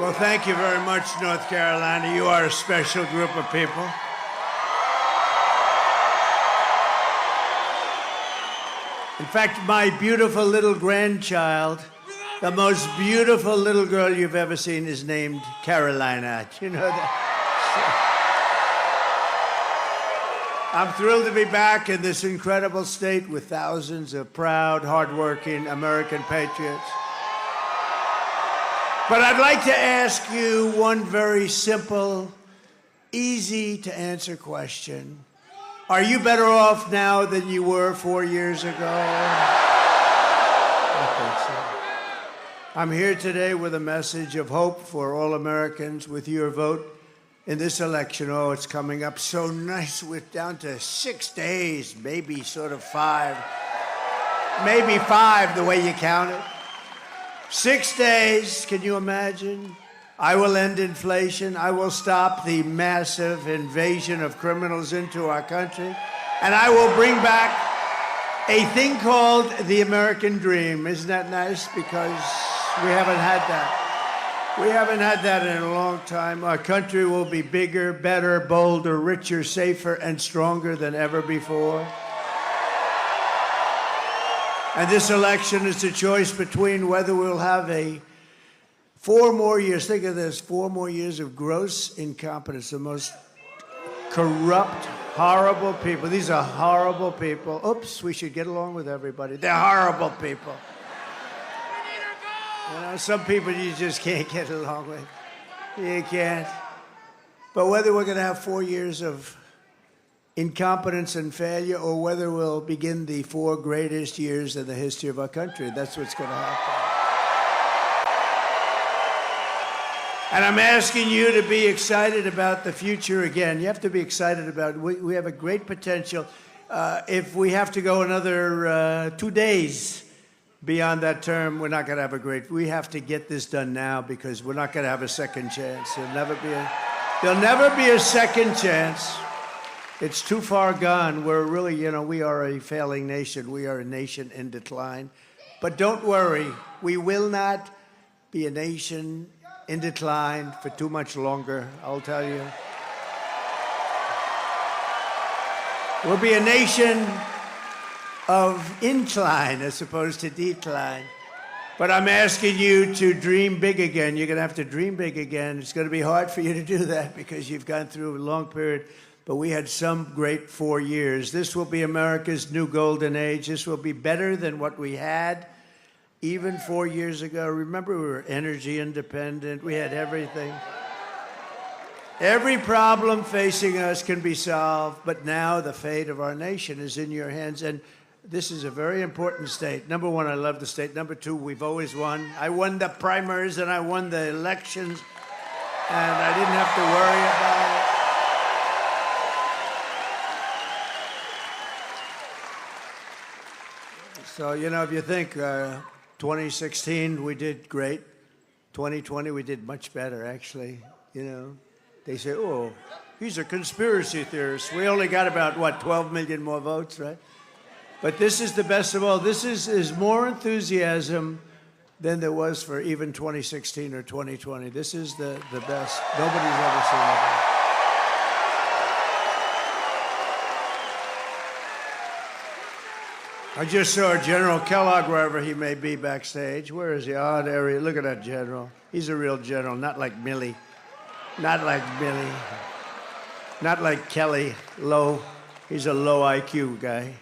Well, thank you very much, North Carolina. You are a special group of people. In fact, my beautiful little grandchild, the most beautiful little girl you've ever seen, is named Carolina. Do you know that? I'm thrilled to be back in this incredible state with thousands of proud, hardworking American patriots. But I'd like to ask you one very simple, easy to answer question. Are you better off now than you were 4 years ago? I think so. I'm here today with a message of hope for all Americans with your vote in this election. Oh, it's coming up so nice. We're down to 6 days, maybe sort of 5. Maybe 5 the way you count it. 6 days, can you imagine? I will end inflation. I will stop the massive invasion of criminals into our country. And I will bring back a thing called the American dream. Isn't that nice? Because we haven't had that. We haven't had that in a long time. Our country will be bigger, better, bolder, richer, safer, and stronger than ever before. And this election is a choice between whether we'll have 4 more years, think of this, 4 more years of gross incompetence, the most corrupt, horrible people. These are horrible people. Oops, we should get along with everybody. They're horrible people. You know, some people you just can't get along with. You can't. But whether we're going to have 4 years of incompetence and failure, or whether we'll begin the 4 greatest years in the history of our country, that's what's going to happen. And I'm asking you to be excited about the future again. You have to be excited about it. We have a great potential. If we have to go another 2 days beyond that term, we're not going to have a great... We have to get this done now because we're not going to have a second chance. There'll never be a second chance. It's too far gone. We're really, we are a failing nation. We are a nation in decline. But don't worry. We will not be a nation in decline for too much longer, I'll tell you. We'll be a nation of incline as opposed to decline. But I'm asking you to dream big again. You're going to have to dream big again. It's going to be hard for you to do that because you've gone through a long period. But we had some great 4 years. This will be America's new golden age. This will be better than what we had even 4 years ago. Remember, we were energy independent. We had everything. Every problem facing us can be solved, but now the fate of our nation is in your hands. And this is a very important state. Number 1, I love the state. Number 2, we've always won. I won the primaries and I won the elections, and I didn't have to worry about it. So, if you think 2016, we did great. 2020, we did much better, actually. They say, oh, he's a conspiracy theorist. We only got about, 12 million more votes, right? But this is the best of all. This is more enthusiasm than there was for even 2016 or 2020. This is the best. Nobody's ever seen it. I just saw General Kellogg, wherever he may be backstage. Where is he? Oh, there he is. Look at that general. He's a real general, not like Milley. Not like Billy. Not like Kelly, low. He's a low IQ guy.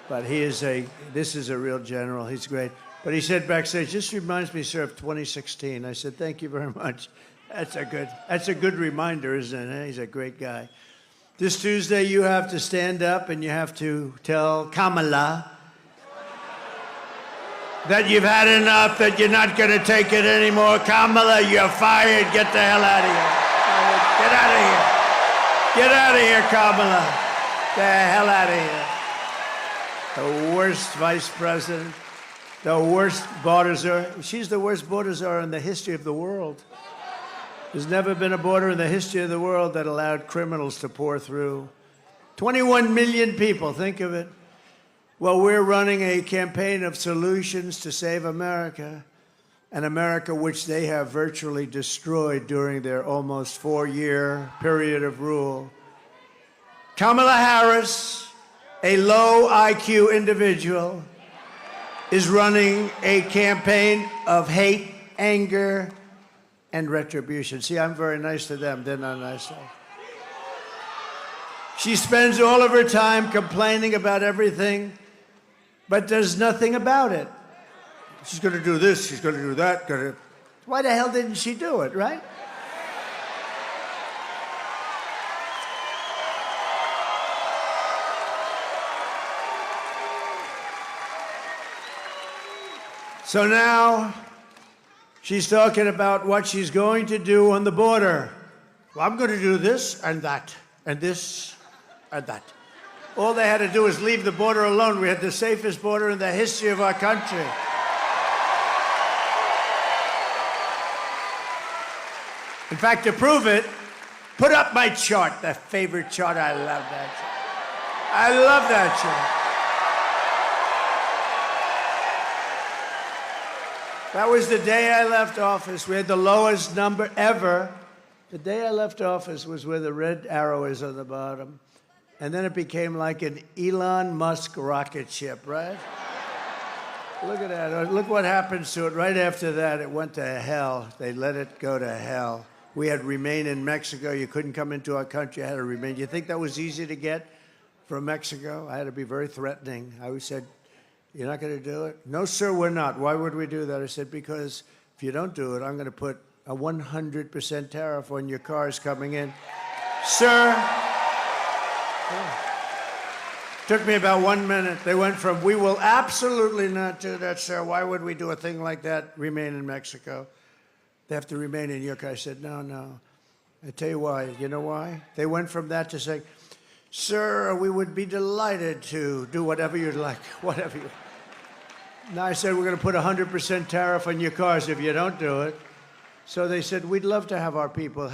But this is a real general. He's great. But he said backstage, this reminds me, sir, of 2016. I said, thank you very much. That's a good reminder, isn't it? He's a great guy. This Tuesday, you have to stand up and you have to tell Kamala that you've had enough, that you're not going to take it anymore. Kamala, you're fired. Get the hell out of here. Get out of here. Get out of here, Kamala. The hell out of here. The worst vice president, the worst border czar. She's the worst border czar in the history of the world. There's never been a border in the history of the world that allowed criminals to pour through. 21 million people, think of it. Well, we're running a campaign of solutions to save America. an America which they have virtually destroyed during their almost 4-year period of rule. Kamala Harris, a low IQ individual, is running a campaign of hate, anger, and retribution. See, I'm very nice to them. They're not nice to us. She spends all of her time complaining about everything, but does nothing about it. She's going to do this, she's going to do that. Why the hell didn't she do it, right? So now she's talking about what she's going to do on the border. Well, I'm going to do this and that and this and that. All they had to do was leave the border alone. We had the safest border in the history of our country. In fact, to prove it, put up my chart, that favorite chart. I love that chart. I love that chart. That was the day I left office. We had the lowest number ever. The day I left office was where the red arrow is on the bottom. And then it became like an Elon Musk rocket ship, right? Look at that. Look what happens to it. Right after that, it went to hell. They let it go to hell. We had remain in Mexico. You couldn't come into our country. I had to remain. You think that was easy to get from Mexico? I had to be very threatening. I always said, you're not going to do it? No, sir, we're not. Why would we do that? I said, because if you don't do it, I'm going to put a 100% tariff on your cars coming in. Sir, took me about 1 minute. They went from, we will absolutely not do that, sir. Why would we do a thing like that? Remain in Mexico. They have to remain in your car. I said, no. I tell you why. You know why? They went from that to saying, sir, we would be delighted to do whatever you'd like, whatever you. Now I said, we're going to put a 100% tariff on your cars if you don't do it. So they said, we'd love to have our people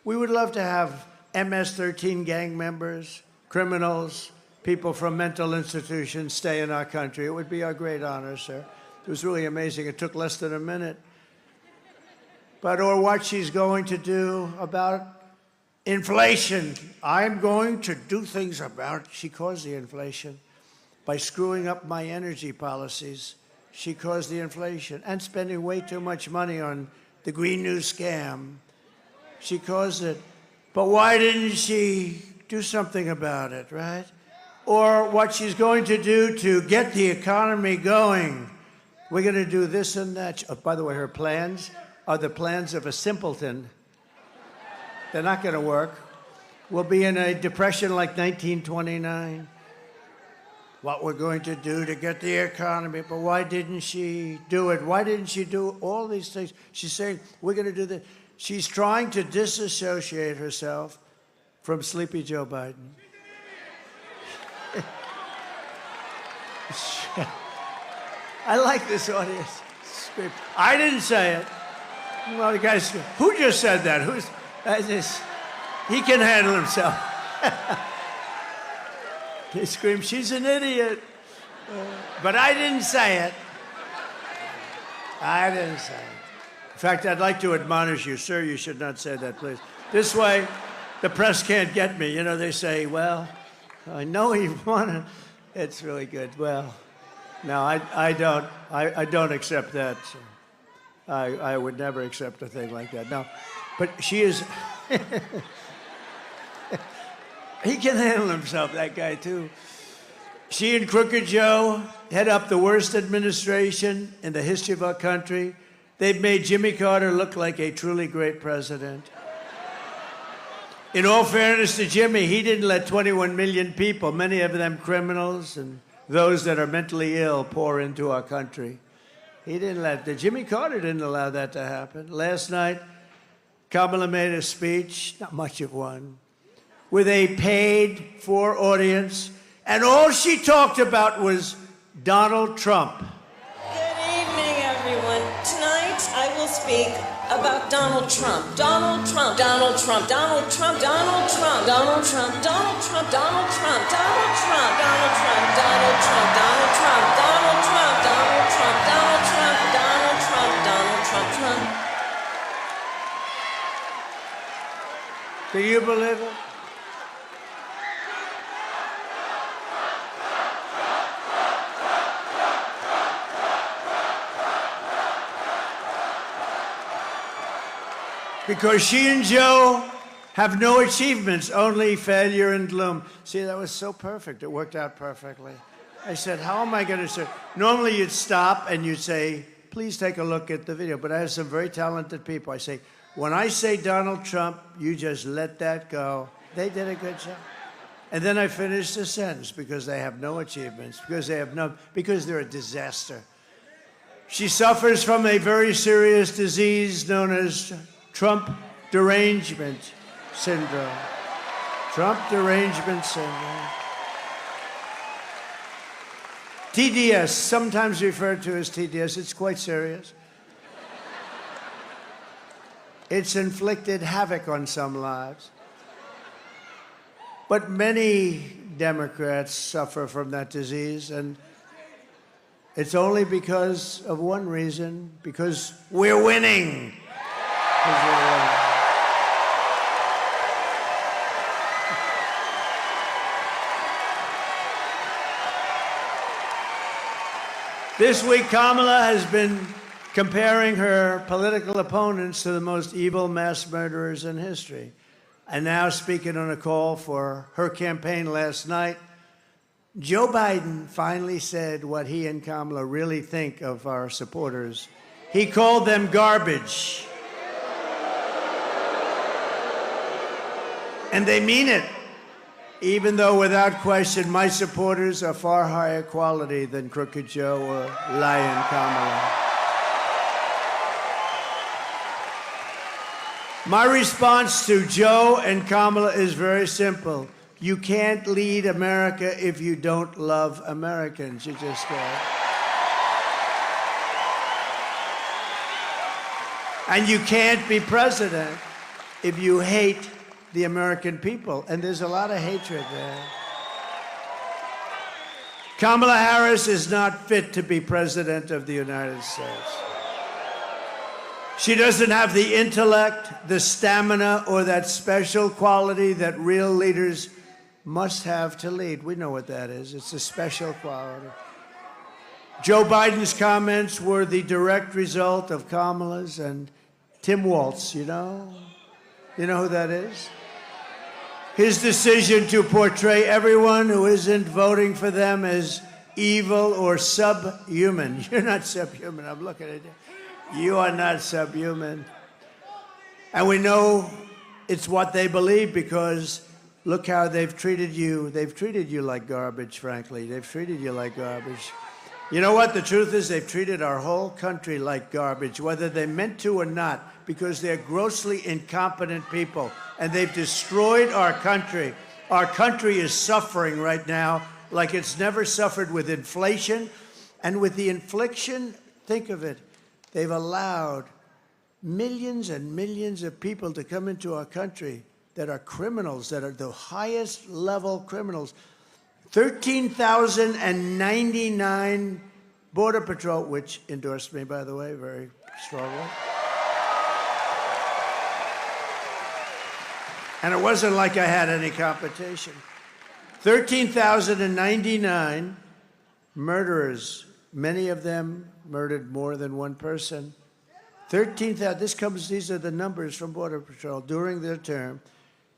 we would love to have MS-13 gang members, criminals, people from mental institutions stay in our country. It would be our great honor, sir. It was really amazing. It took less than a minute. Or what she's going to do about inflation. I'm going to do things about it. She caused the inflation. By screwing up my energy policies, she caused the inflation. And spending way too much money on the Green New scam. She caused it. But why didn't she do something about it, right? Or what she's going to do to get the economy going. We're going to do this and that. Oh, by the way, her plans are the plans of a simpleton. They're not going to work. We'll be in a depression like 1929. What we're going to do to get the economy. But why didn't she do it? Why didn't she do all these things? She's saying, we're going to do this. She's trying to disassociate herself from Sleepy Joe Biden. I like this audience. Scream. I didn't say it. Well, the guys, who just said that? He can handle himself. They scream, she's an idiot. But I didn't say it. I didn't say it. In fact, I'd like to admonish you, sir, you should not say that, please. This way, the press can't get me. You know, they say, well, I know he wanted. It's really good. Well, no, I don't accept that. So I would never accept a thing like that. No, but she is. He can handle himself, that guy, too. She and Crooked Joe head up the worst administration in the history of our country. They've made Jimmy Carter look like a truly great president. In all fairness to Jimmy, he didn't let 21 million people, many of them criminals and those that are mentally ill, pour into our country. He didn't let that. Jimmy Carter didn't allow that to happen. Last night, Kamala made a speech, not much of one, with a paid-for audience, and all she talked about was Donald Trump. Good evening, everyone. Tonight, I will speak about Donald Trump. Donald Trump, Donald Trump, Donald Trump, Donald Trump, Donald Trump, Donald Trump, Donald Trump, Donald Trump, Donald Trump, Donald Trump, Donald Trump, Donald Trump, Donald Trump, Donald Trump, Donald Trump, Donald Trump. Can you believe it? Because she and Joe have no achievements, only failure and gloom. See, that was so perfect. It worked out perfectly. I said, how am I going to say? Normally you'd stop and you'd say, please take a look at the video. But I have some very talented people. I say, when I say Donald Trump, you just let that go. They did a good job. And then I finished the sentence, because they have no achievements, because they're a disaster. She suffers from a very serious disease known as Trump derangement syndrome. Trump derangement syndrome. TDS, sometimes referred to as TDS, it's quite serious. It's inflicted havoc on some lives. But many Democrats suffer from that disease, and it's only because of one reason, because we're winning. This week, Kamala has been comparing her political opponents to the most evil mass murderers in history. And now, speaking on a call for her campaign last night, Joe Biden finally said what he and Kamala really think of our supporters. He called them garbage. And they mean it, even though without question my supporters are far higher quality than Crooked Joe or Lying Kamala. My response to Joe and Kamala is very simple. You can't lead America if you don't love Americans. You just can't. And you can't be president if you hate the American people. And there's a lot of hatred there. Kamala Harris is not fit to be president of the United States. She doesn't have the intellect, the stamina, or that special quality that real leaders must have to lead. We know what that is. It's a special quality. Joe Biden's comments were the direct result of Kamala's and Tim Walz, you know? You know who that is? His decision to portray everyone who isn't voting for them as evil or subhuman. You're not subhuman. I'm looking at you. You are not subhuman. And we know it's what they believe, because look how they've treated you. They've treated you like garbage, frankly. They've treated you like garbage. You know what? The truth is they've treated our whole country like garbage, whether they meant to or not, because they're grossly incompetent people, and they've destroyed our country. Our country is suffering right now like it's never suffered with inflation. And with the infliction, think of it, they've allowed millions and millions of people to come into our country that are criminals, that are the highest level criminals. 13,099 Border Patrol, which endorsed me, by the way, very strongly. And it wasn't like I had any competition. 13,099 murderers, many of them murdered more than one person. 13,000, these are the numbers from Border Patrol during their term.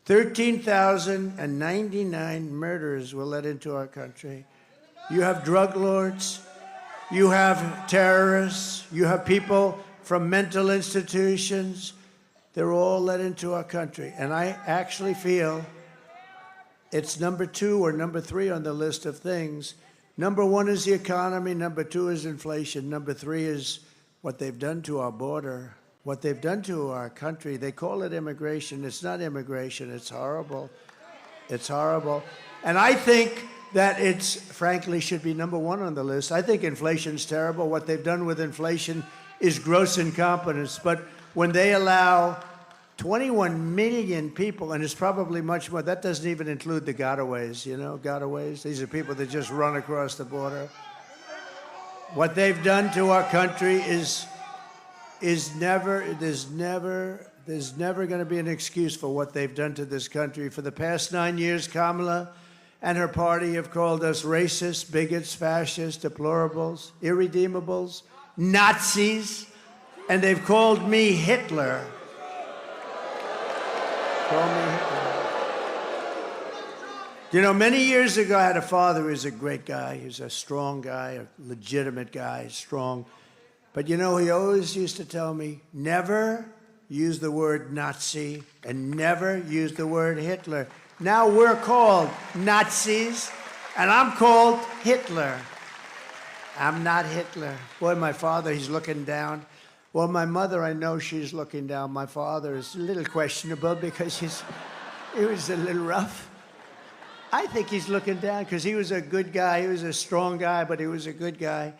13,099 murders were let into our country. You have drug lords, you have terrorists, you have people from mental institutions. They're all let into our country. And I actually feel it's number 2 or number 3 on the list of things. Number 1 is the economy. Number 2 is inflation. Number 3 is what they've done to our border, what they've done to our country. They call it immigration. It's not immigration. It's horrible. It's horrible. And I think that it's, frankly, should be number 1 on the list. I think inflation's terrible. What they've done with inflation is gross incompetence. But when they allow 21 million people, and it's probably much more, that doesn't even include the gotaways, you know, gotaways. These are people that just run across the border. What they've done to our country is never, there's never There's never going to be an excuse for what they've done to this country. For the past 9 years, Kamala and her party have called us racists, bigots, fascists, deplorables, irredeemables, Nazis, and they've called me Hitler. Call me Hitler. You know, many years ago, I had a father who was a great guy. He was a strong guy, a legitimate guy, strong. But you know, he always used to tell me, never use the word Nazi and never use the word Hitler. Now we're called Nazis, and I'm called Hitler. I'm not Hitler. Boy, my father, he's looking down. Well, my mother, I know she's looking down. My father is a little questionable because he was a little rough. I think he's looking down because he was a good guy. He was a strong guy, but he was a good guy.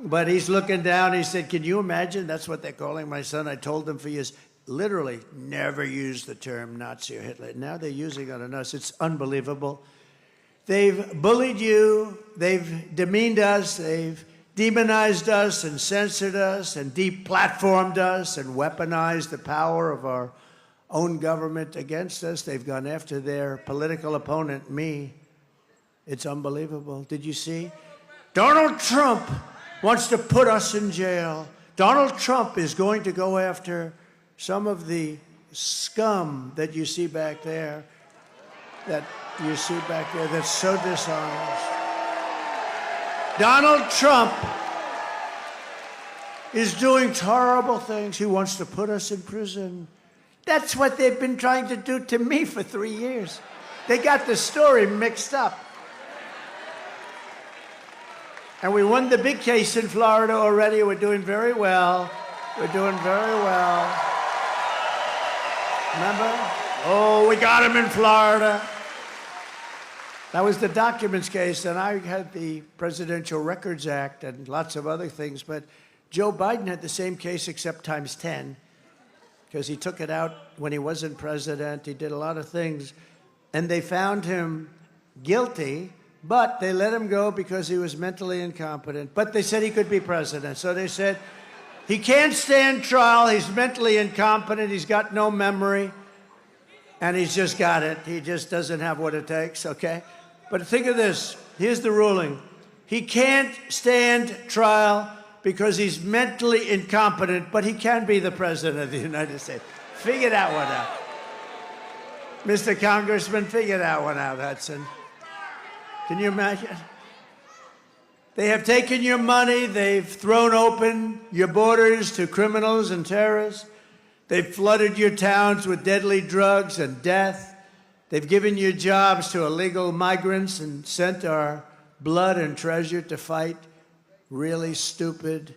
But he's looking down. He said, can you imagine? That's what they're calling my son. I told him for years, literally, never use the term Nazi or Hitler. Now they're using it on us. It's unbelievable. They've bullied you. They've demeaned us. They've demonized us and censored us and deplatformed us and weaponized the power of our own government against us. They've gone after their political opponent, me. It's unbelievable. Did you see? Donald Trump wants to put us in jail. Donald Trump is going to go after some of the scum that you see back there, that's so dishonest. Donald Trump is doing horrible things. He wants to put us in prison. That's what they've been trying to do to me for 3 years. They got the story mixed up. And we won the big case in Florida already. We're doing very well. We're doing very well. Remember? Oh, we got him in Florida. That was the documents case, and I had the Presidential Records Act and lots of other things, but Joe Biden had the same case except times 10, because he took it out when he wasn't president. He did a lot of things, and they found him guilty, but they let him go because he was mentally incompetent. But they said he could be president, so they said, he can't stand trial, he's mentally incompetent, he's got no memory, and he's just got it. He just doesn't have what it takes, okay? But think of this. Here's the ruling. He can't stand trial because he's mentally incompetent, but he can be the president of the United States. Figure that one out. Mr. Congressman, figure that one out, Hudson. Can you imagine? They have taken your money. They've thrown open your borders to criminals and terrorists. They've flooded your towns with deadly drugs and death. They've given you jobs to illegal migrants and sent our blood and treasure to fight really stupid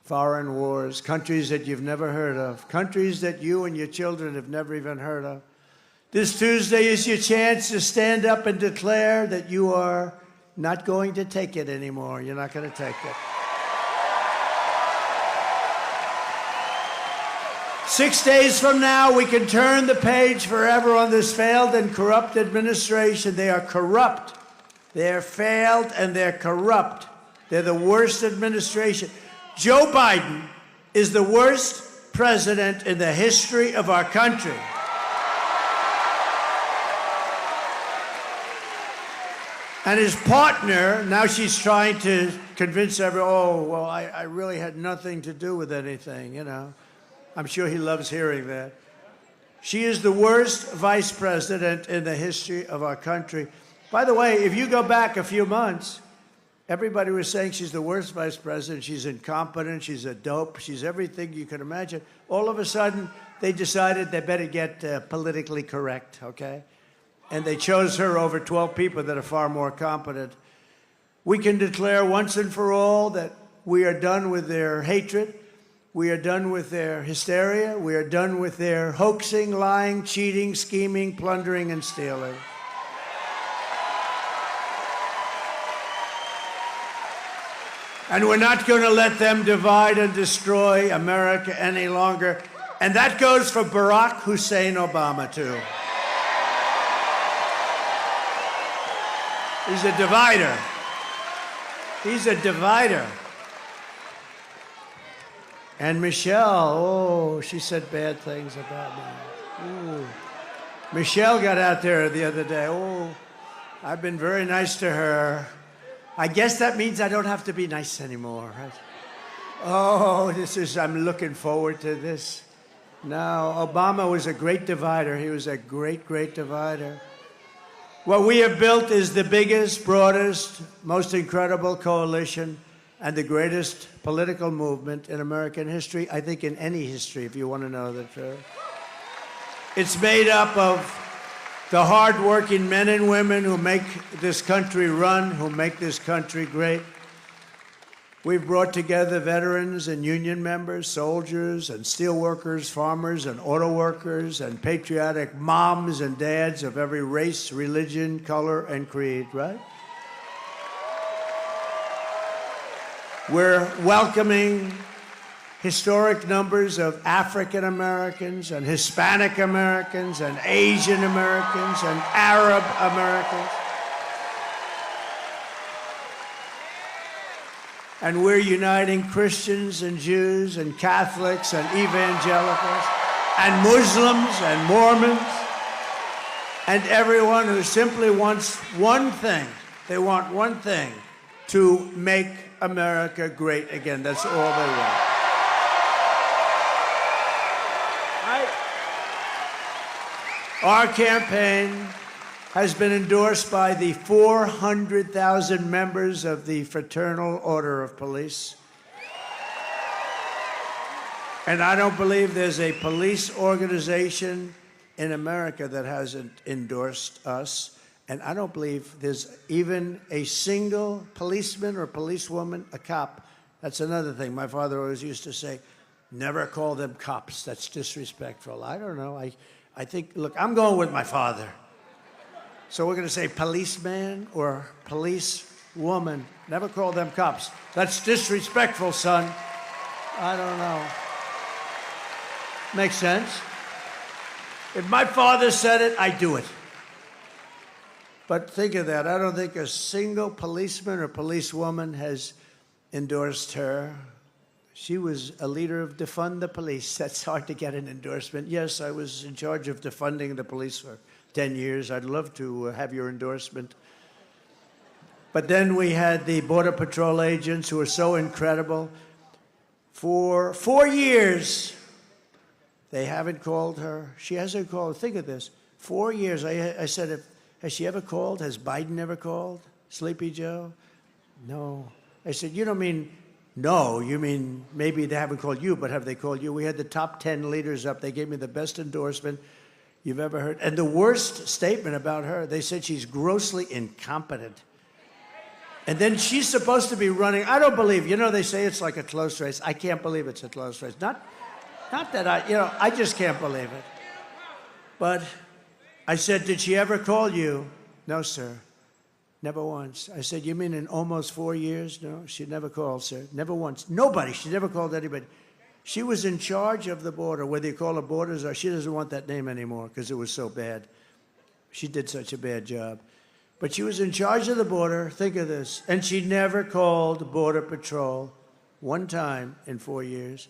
foreign wars, countries that you've never heard of, countries that you and your children have never even heard of. This Tuesday is your chance to stand up and declare that you are not going to take it anymore. You're not going to take it. 6 days from now, we can turn the page forever on this failed and corrupt administration. They are corrupt. They're failed and they're corrupt. They're the worst administration. Joe Biden is the worst president in the history of our country. And his partner, now she's trying to convince everyone, oh, well, I really had nothing to do with anything, you know. I'm sure he loves hearing that. She is the worst vice president in the history of our country. By the way, if you go back a few months, everybody was saying she's the worst vice president. She's incompetent. She's a dope. She's everything you can imagine. All of a sudden, they decided they better get politically correct, okay? And they chose her over 12 people that are far more competent. We can declare once and for all that we are done with their hatred. We are done with their hysteria. We are done with their hoaxing, lying, cheating, scheming, plundering, and stealing. And we're not going to let them divide and destroy America any longer. And that goes for Barack Hussein Obama, too. He's a divider. He's a divider. And Michelle, oh, she said bad things about me. Ooh. Michelle got out there the other day. Oh, I've been very nice to her. I guess that means I don't have to be nice anymore, right? Oh, I'm looking forward to this. No, Obama was a great divider. He was a great, great divider. What we have built is the biggest, broadest, most incredible coalition and the greatest political movement in American history, I think in any history, if you want to know the truth. It's made up of the hardworking men and women who make this country run, who make this country great. We've brought together veterans and union members, soldiers and steel workers, farmers and auto workers, and patriotic moms and dads of every race, religion, color, and creed, right? We're welcoming historic numbers of African Americans and Hispanic Americans and Asian Americans and Arab Americans. And we're uniting Christians and Jews and Catholics and evangelicals and Muslims and Mormons and everyone who simply wants one thing. They want one thing, to make America great again. That's all they want. Our campaign has been endorsed by the 400,000 members of the Fraternal Order of Police. And I don't believe there's a police organization in America that hasn't endorsed us. And I don't believe there's even a single policeman or policewoman, a cop. That's another thing. My father always used to say, never call them cops. That's disrespectful. I don't know. I think, look, I'm going with my father. So we're going to say policeman or policewoman. Never call them cops. That's disrespectful, son. I don't know. Makes sense? If my father said it, I do it. But think of that. I don't think a single policeman or policewoman has endorsed her. She was a leader of Defund the Police. That's hard to get an endorsement. Yes, I was in charge of defunding the police for 10 years. I'd love to have your endorsement. But then we had the Border Patrol agents who are so incredible. For 4 years, they haven't called her. She hasn't called. Think of this. 4 years. I said, has she ever called? Has Biden ever called? Sleepy Joe? No. I said, you don't mean no. You mean maybe they haven't called you, but have they called you? We had the top 10 leaders up. They gave me the best endorsement you've ever heard. And the worst statement about her, they said she's grossly incompetent. And then she's supposed to be running. I don't believe, they say it's like a close race. I can't believe it's a close race. Not that I just can't believe it. But I said, did she ever call you? No, sir. Never once. I said, you mean in almost 4 years? No, she never called, sir. Never once. Nobody. She never called anybody. She was in charge of the border, whether you call her borders or she doesn't want that name anymore because it was so bad. She did such a bad job. But she was in charge of the border. Think of this. And she never called Border Patrol one time in 4 years.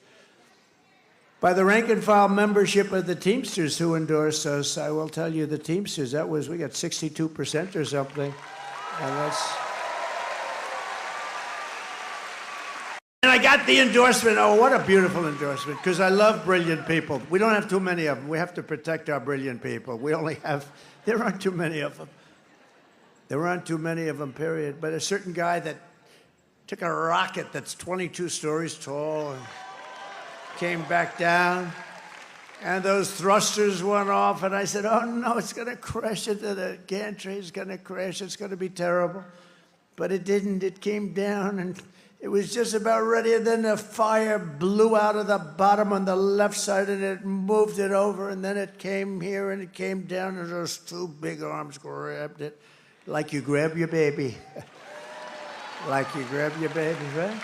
By the rank and file membership of the Teamsters who endorsed us, I will tell you the Teamsters, we got 62% or something. And I got the endorsement. Oh, what a beautiful endorsement, because I love brilliant people. We don't have too many of them. We have to protect our brilliant people. There aren't too many of them. There aren't too many of them, period. But a certain guy that took a rocket that's 22 stories tall and came back down, and those thrusters went off, and I said, oh, no, it's going to crash into the gantry. It's going to crash. It's going to be terrible. But it didn't. It came down, and it was just about ready, and then the fire blew out of the bottom on the left side, and it moved it over, and then it came here, and it came down, and those two big arms grabbed it, like you grab your baby. Like you grab your baby, right?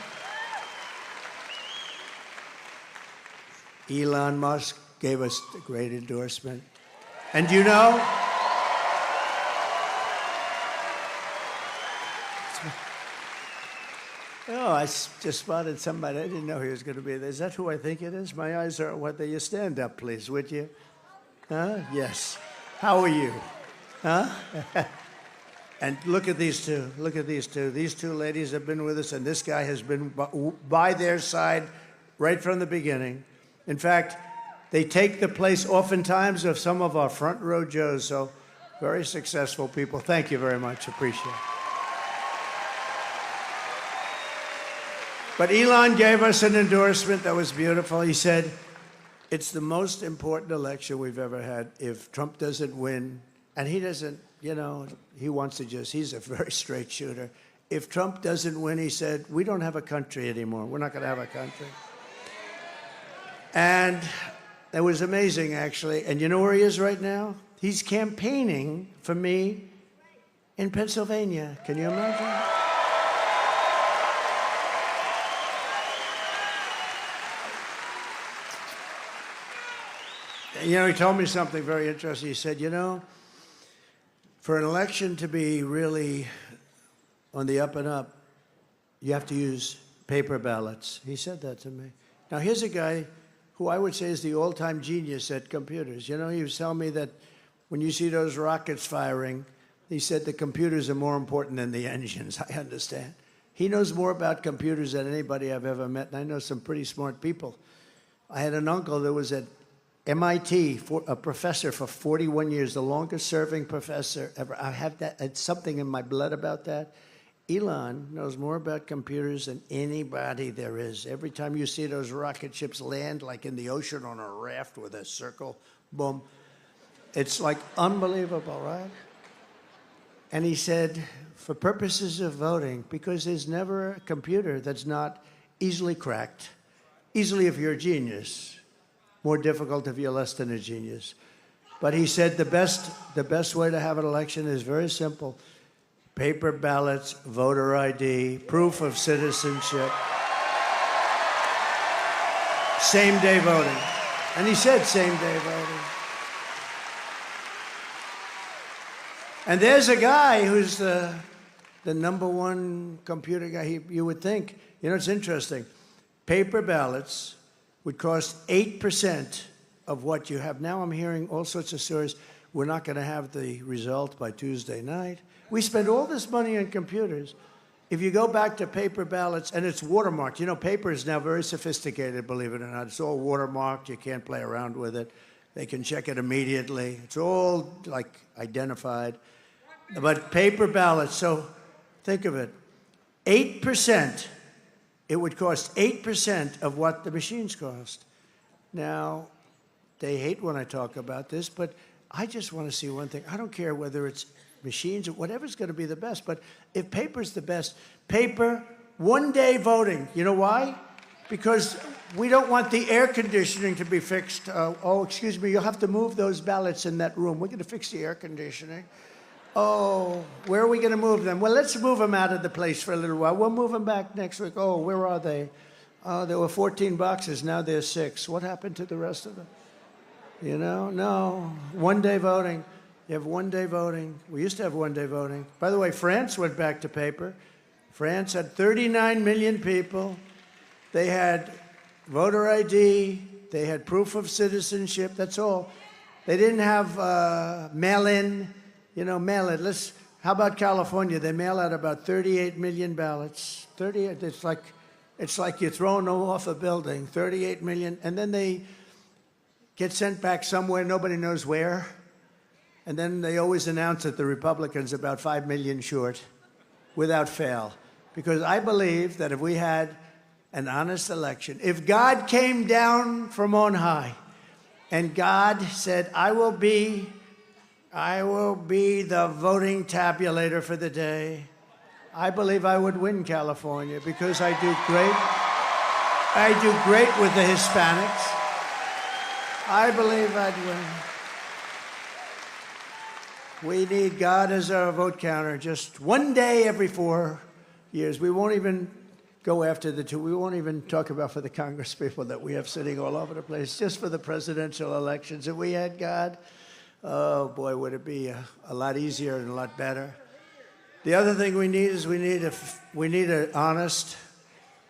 Elon Musk gave us a great endorsement. And you know, Oh, I just spotted somebody. I didn't know he was going to be there. Is that who I think it is? My eyes are what they. You stand up, please, would you? Huh? Yes. How are you? Huh? And look at these two. Look at these two. These two ladies have been with us, and this guy has been by their side right from the beginning. In fact, they take the place oftentimes of some of our front row Joes. So, very successful people. Thank you very much. Appreciate it. But Elon gave us an endorsement that was beautiful. He said, it's the most important election we've ever had. If Trump doesn't win, and he doesn't, you know, he wants to just, he's a very straight shooter. If Trump doesn't win, he said, we don't have a country anymore. We're not going to have a country. And it was amazing, actually. And you know where he is right now? He's campaigning for me in Pennsylvania. Can you imagine? You know, he told me something very interesting. He said, you know, for an election to be really on the up and up, you have to use paper ballots. He said that to me. Now, here's a guy who I would say is the all-time genius at computers. You know, he was telling me that when you see those rockets firing, he said the computers are more important than the engines. I understand. He knows more about computers than anybody I've ever met, and I know some pretty smart people. I had an uncle that was at MIT, a professor for 41 years, the longest-serving professor ever. I have that. It's something in my blood about that. Elon knows more about computers than anybody there is. Every time you see those rocket ships land, like in the ocean on a raft with a circle, boom, it's like unbelievable, right? And he said, for purposes of voting, because there's never a computer that's not easily cracked, easily if you're a genius, more difficult if you're less than a genius. But he said the best way to have an election is very simple. Paper ballots, voter ID, proof of citizenship, same-day voting. And he said same-day voting. And there's a guy who's the number one computer guy. You would think, you know, it's interesting. Paper ballots would cost 8% of what you have. Now I'm hearing all sorts of stories. We're not going to have the result by Tuesday night. We spend all this money on computers. If you go back to paper ballots, and it's watermarked. You know, paper is now very sophisticated, believe it or not. It's all watermarked. You can't play around with it. They can check it immediately. It's all, like, identified. But paper ballots, so think of it. 8%. It would cost 8% of what the machines cost. Now, they hate when I talk about this, but I just want to see one thing. I don't care whether it's machines or whatever's going to be the best, but if paper's the best, paper, one-day voting. You know why? Because we don't want the air conditioning to be fixed. Oh, excuse me, you'll have to move those ballots in that room. We're going to fix the air conditioning. Oh, where are we going to move them? Well, let's move them out of the place for a little while. We'll move them back next week. Oh, where are they? Oh, there were 14 boxes. Now there's 6. What happened to the rest of them? You know, no. One-day voting. You have one-day voting. We used to have one-day voting. By the way, France went back to paper. France had 39 million people. They had voter ID. They had proof of citizenship. That's all. They didn't have mail-in. You know, mail it. How about California? They mail out about 38 million ballots. 38. It's like you're throwing them off a building. 38 million, and then they get sent back somewhere. Nobody knows where. And then they always announce that the Republicans are about 5 million short, without fail, because I believe that if we had an honest election, if God came down from on high, and God said, I will be the voting tabulator for the day, I believe I would win California because I do great with the Hispanics. I believe I'd win. We need God as our vote counter just one day every 4 years. We won't even go after the two. We won't even talk about for the Congress people that we have sitting all over the place, just for the presidential elections. If we had God, oh boy, would it be a lot easier and a lot better. The other thing we need is we need an honest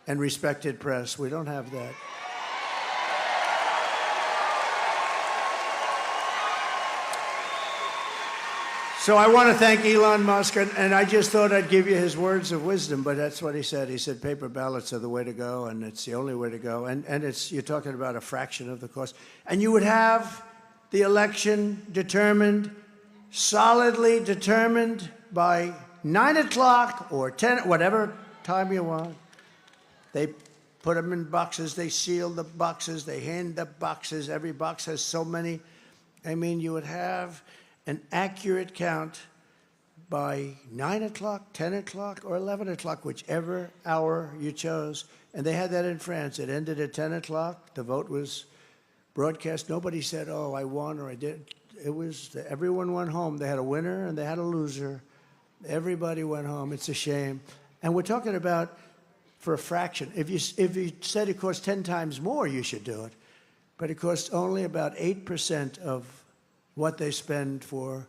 and respected press. We don't have that. So I want to thank Elon Musk, and I just thought I'd give you his words of wisdom, but that's what he said. He said paper ballots are the way to go, and it's the only way to go. And you're talking about a fraction of the cost. And you would have the election determined, solidly determined by 9 o'clock or 10, whatever time you want. They put them in boxes, they seal the boxes, they hand the boxes. Every box has so many. I mean, you would have an accurate count by 9 o'clock, 10 o'clock, or 11 o'clock, whichever hour you chose. And they had that in France. It ended at 10 o'clock. The vote was broadcast. Nobody said, oh, I won or I did. It was, everyone went home. They had a winner and they had a loser. Everybody went home. It's a shame. And we're talking about for a fraction. If you said it costs 10 times more, you should do it. But it costs only about 8% of what they spend for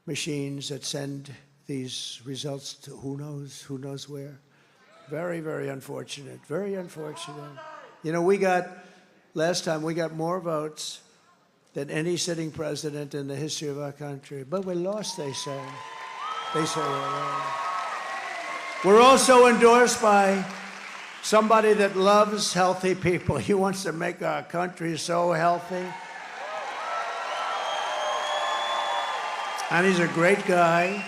machines that send these results to who knows where. Very, very unfortunate. Very unfortunate. You know, last time we got more votes than any sitting president in the history of our country. But we lost, they say. They say we're wrong. We're also endorsed by somebody that loves healthy people. He wants to make our country so healthy. And he's a great guy.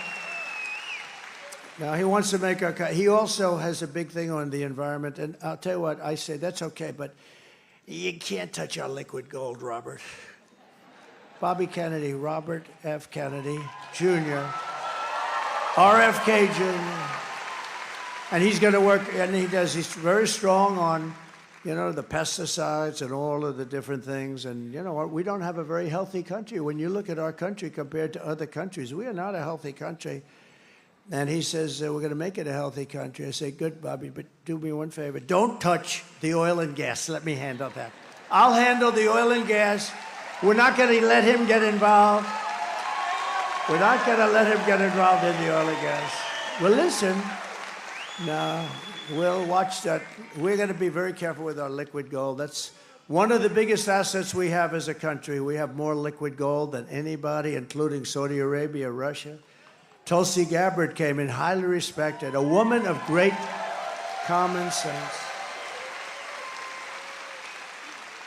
Now, he wants to make our country. He also has a big thing on the environment. And I'll tell you what, I say, that's okay, but you can't touch our liquid gold, Robert. Bobby Kennedy, Robert F. Kennedy, Jr., RFK Jr., and he's going to work, and he's very strong on, you know, the pesticides and all of the different things. And you know what? We don't have a very healthy country. When you look at our country compared to other countries, we are not a healthy country. And he says, we're going to make it a healthy country. I say, good, Bobby, but do me one favor. Don't touch the oil and gas. Let me handle that. I'll handle the oil and gas. We're not going to let him get involved. We're not going to let him get involved in the oil and gas. Well, listen. No, we'll watch that. We're going to be very careful with our liquid gold. That's one of the biggest assets we have as a country. We have more liquid gold than anybody, including Saudi Arabia, Russia. Tulsi Gabbard came in, highly respected, a woman of great common sense.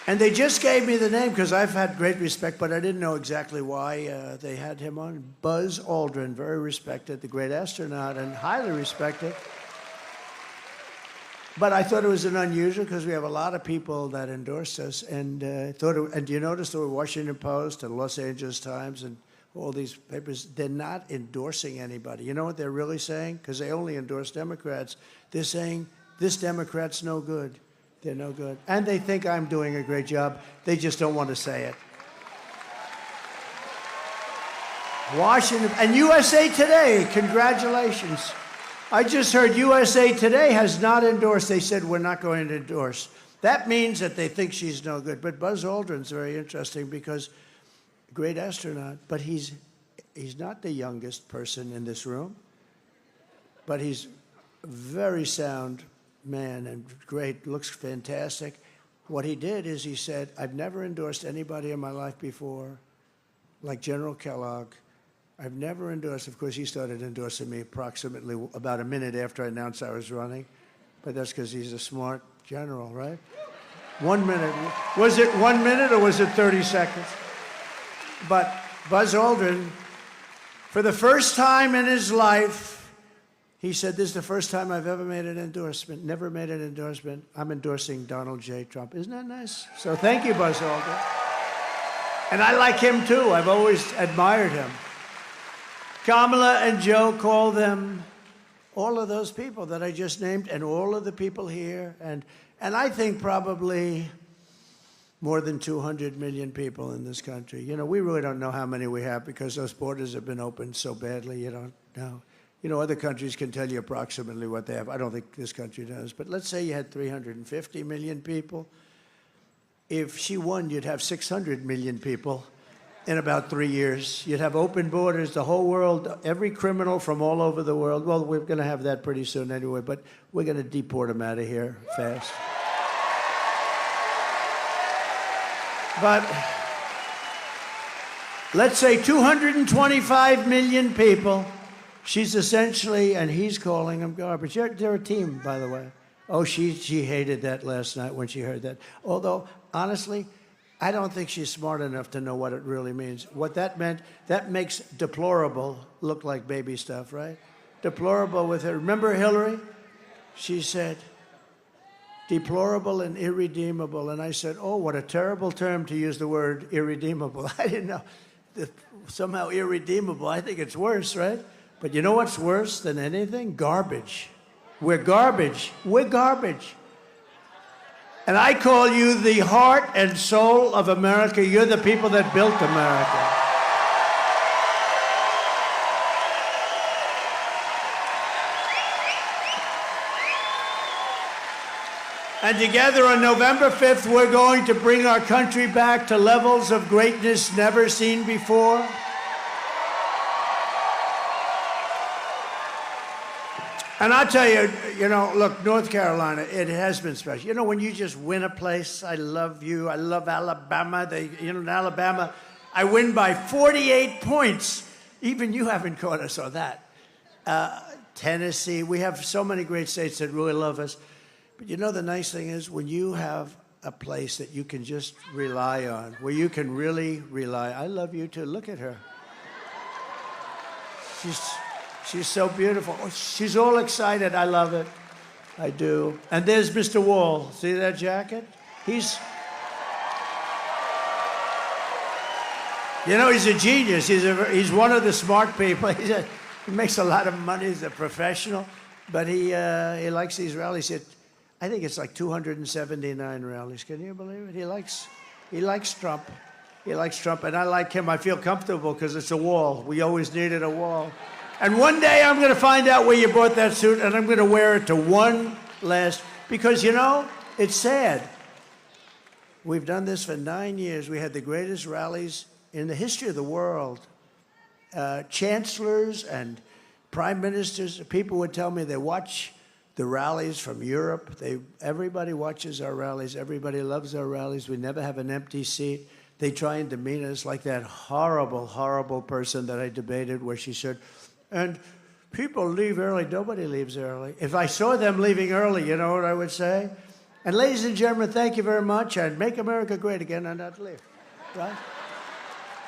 And they just gave me the name because I've had great respect, but I didn't know exactly why they had him on. Buzz Aldrin, very respected, the great astronaut, and highly respected. But I thought it was an unusual because we have a lot of people that endorsed us, and and you notice the Washington Post and Los Angeles Times and all these papers, they're not endorsing anybody. You know what they're really saying? Because they only endorse Democrats. They're saying, this Democrat's no good. They're no good. And they think I'm doing a great job. They just don't want to say it. Washington, and USA Today, congratulations. I just heard USA Today has not endorsed. They said, we're not going to endorse. That means that they think she's no good. But Buzz Aldrin's very interesting because great astronaut, but he's not the youngest person in this room, but he's a very sound man and great, looks fantastic. What he did is he said, I've never endorsed anybody in my life before, like General Kellogg. I've never endorsed, of course, he started endorsing me approximately about a minute after I announced I was running, but that's because he's a smart general, right? 1 minute. Was it 1 minute or was it 30 seconds? But Buzz Aldrin, for the first time in his life, he said, this is the first time I've ever made an endorsement, never made an endorsement. I'm endorsing Donald J. Trump. Isn't that nice? So thank you, Buzz Aldrin. And I like him, too. I've always admired him. Kamala and Joe call them all of those people that I just named and all of the people here. And I think probably more than 200 million people in this country. You know, we really don't know how many we have because those borders have been opened so badly, you don't know. You know, other countries can tell you approximately what they have. I don't think this country does. But let's say you had 350 million people. If she won, you'd have 600 million people. in about 3 years. You'd have open borders, the whole world, every criminal from all over the world. Well, we're going to have that pretty soon anyway, but we're going to deport them out of here fast. But let's say 225 million people. She's essentially, and he's calling them garbage. They're a team, by the way. Oh, she hated that last night when she heard that. Although, honestly, I don't think she's smart enough to know what it really means. What that meant, that makes deplorable look like baby stuff, right? Deplorable with her. Remember Hillary? She said, deplorable and irredeemable. And I said, oh, what a terrible term to use the word irredeemable. I didn't know. Somehow irredeemable. I think it's worse, right? But you know what's worse than anything? Garbage. We're garbage. We're garbage. And I call you the heart and soul of America. You're the people that built America. And together on November 5th, we're going to bring our country back to levels of greatness never seen before. And I'll tell you, you know, look, North Carolina, it has been special. You know, when you just win a place, I love you. I love Alabama. In Alabama, I win by 48 points. Even you haven't caught us on that. Tennessee, we have so many great states that really love us. But you know, the nice thing is when you have a place that you can just rely on, where you can really rely. I love you too. Look at her. She's so beautiful. Oh, she's all excited. I love it. I do. And there's Mr. Wall. See that jacket? He's a genius. He's one of the smart people. He makes a lot of money. He's a professional. But he likes these rallies. I think it's like 279 rallies. Can you believe it? He likes Trump. He likes Trump. And I like him. I feel comfortable because it's a wall. We always needed a wall. And one day I'm going to find out where you bought that suit, and I'm going to wear it to one last, because, you know, it's sad. We've done this for 9 years. We had the greatest rallies in the history of the world. Chancellors and prime ministers, people would tell me they watch the rallies from Europe. Everybody watches our rallies. Everybody loves our rallies. We never have an empty seat. They try and demean us like that horrible, horrible person that I debated where she said, and people leave early. Nobody leaves early. If I saw them leaving early, you know what I would say? And ladies and gentlemen, thank you very much. And make America great again and not leave. Right?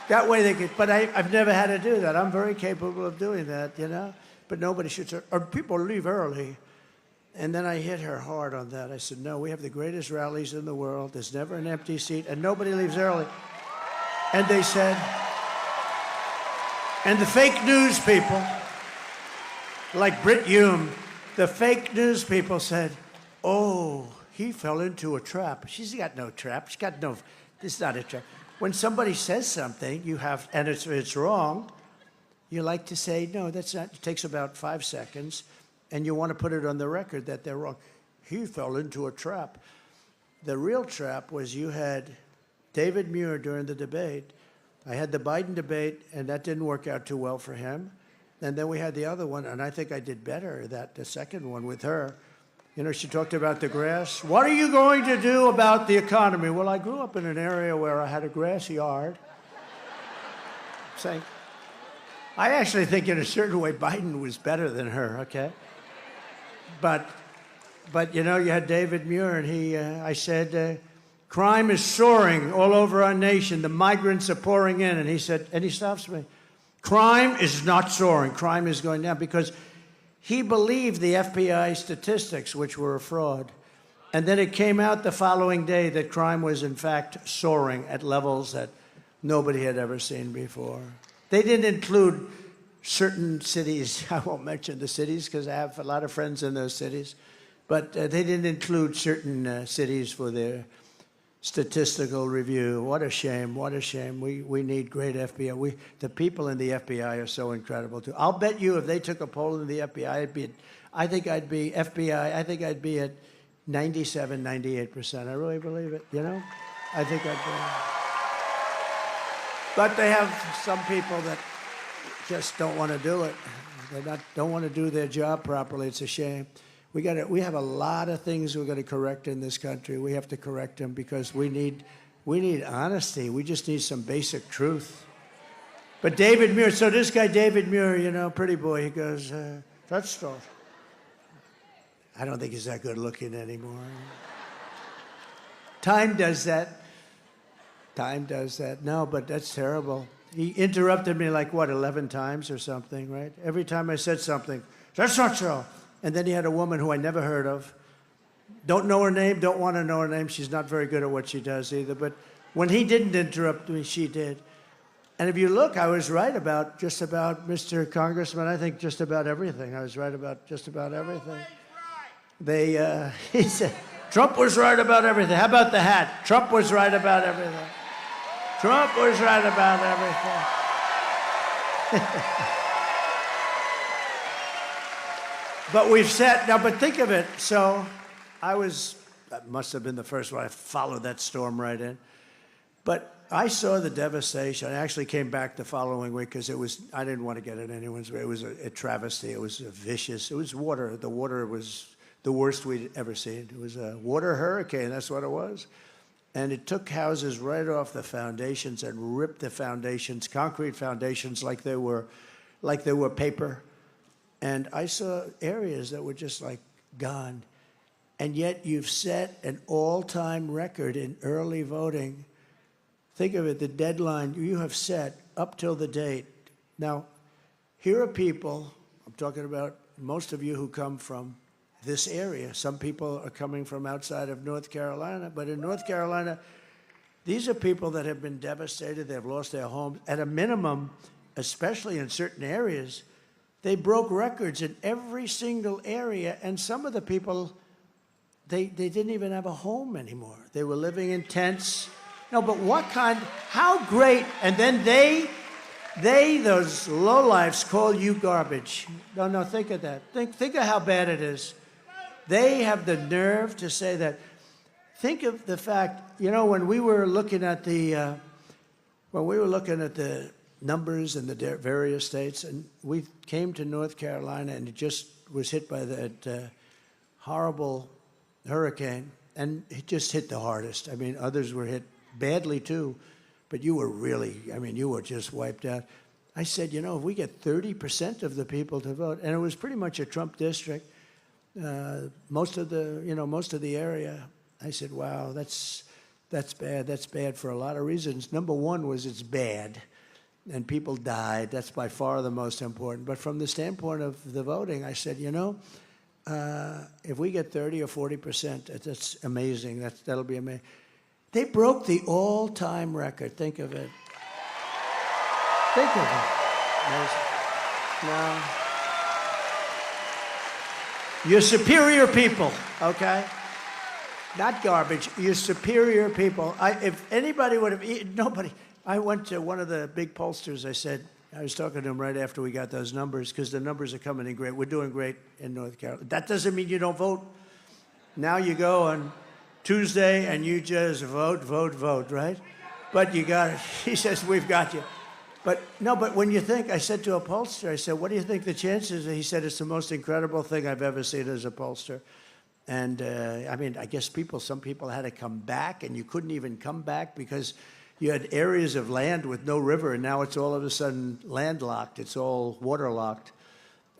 That way they could. But I've never had to do that. I'm very capable of doing that, you know. But nobody should say, or people leave early. And then I hit her hard on that. I said, no, we have the greatest rallies in the world. There's never an empty seat. And nobody leaves early. And they said, and the fake news people, like Brit Hume, the fake news people said, oh, he fell into a trap. She's got no trap. She's got no, this is not a trap. When somebody says something, you have, and it's wrong, you like to say, no, that's not, it takes about 5 seconds, and you want to put it on the record that they're wrong. He fell into a trap. The real trap was you had David Muir during the debate. I had the Biden debate, and that didn't work out too well for him. And then we had the other one, and I think I did better, the second one with her. You know, she talked about the grass. What are you going to do about the economy? Well, I grew up in an area where I had a grass yard. Saying, I actually think in a certain way Biden was better than her, okay? But you know, you had David Muir, and I said, crime is soaring all over our nation. The migrants are pouring in. And he said, and he stops me. Crime is not soaring. Crime is going down, because he believed the FBI statistics, which were a fraud. And then it came out the following day that crime was, in fact, soaring at levels that nobody had ever seen before. They didn't include certain cities. I won't mention the cities because I have a lot of friends in those cities. But they didn't include certain cities for their statistical review. What a shame. What a shame. We need great FBI. The people in the FBI are so incredible, too. I'll bet you if they took a poll in the FBI, I think I'd be at 97, 98%. I really believe it, you know? I think I'd be. But they have some people that just don't want to do it. Don't want to do their job properly. It's a shame. We have a lot of things we're going to correct in this country. We have to correct them because we need honesty. We just need some basic truth. But David Muir, so this guy David Muir, you know, pretty boy, he goes, touchstone. I don't think he's that good looking anymore. Time does that. Time does that. No, but that's terrible. He interrupted me like, what, 11 times or something, right? Every time I said something, that's not so. And then he had a woman who I never heard of. Don't know her name, don't want to know her name. She's not very good at what she does either. But when he didn't interrupt me, she did. And if you look, I was right about just about Mr. Congressman. I think just about everything. I was right about just about everything. He said, Trump was right about everything. How about the hat? Trump was right about everything. Trump was right about everything. But we've said, now, but think of it. So that must have been the first one. I followed that storm right in. But I saw the devastation. I actually came back the following week because I didn't want to get in anyone's way. It was a travesty. It was vicious. It was water. The water was the worst we'd ever seen. It was a water hurricane. That's what it was. And it took houses right off the foundations and ripped the foundations, concrete foundations, like they were paper. And I saw areas that were just like gone. And yet you've set an all-time record in early voting. Think of it, the deadline you have set up till the date. Now, here are people, I'm talking about most of you who come from this area. Some people are coming from outside of North Carolina, but in North Carolina, these are people that have been devastated. They've lost their homes. At a minimum, especially in certain areas, they broke records in every single area, and some of the people, they didn't even have a home anymore. They were living in tents. No, but how great, and then those lowlifes call you garbage. No, think of that. Think of how bad it is. They have the nerve to say that. Think of the fact, you know, when we were looking at the numbers in the various states, and we came to North Carolina, and it just was hit by that horrible hurricane, and it just hit the hardest. I mean, others were hit badly too, but you were just wiped out. I said, you know, if we get 30% of the people to vote, and it was pretty much a Trump district, most of the area, I said, wow, that's bad. That's bad for a lot of reasons. Number one was it's bad, and people died. That's by far the most important. But from the standpoint of the voting, I said, you know, if we get 30 or 40%, that's amazing. That'll be amazing. They broke the all-time record. Think of it. Think of it. Amazing. No. You're superior people, okay? Not garbage. You're superior people. If anybody would have, nobody. I went to one of the big pollsters. I was talking to him right after we got those numbers, because the numbers are coming in great. We're doing great in North Carolina. That doesn't mean you don't vote. Now you go on Tuesday and you just vote, right? But you got it. He says, we've got you. But when you think, I said to a pollster, I said, what do you think the chances? He said, it's the most incredible thing I've ever seen as a pollster. And I guess some people had to come back, and you couldn't even come back because you had areas of land with no river, and now it's all of a sudden landlocked. It's all waterlocked.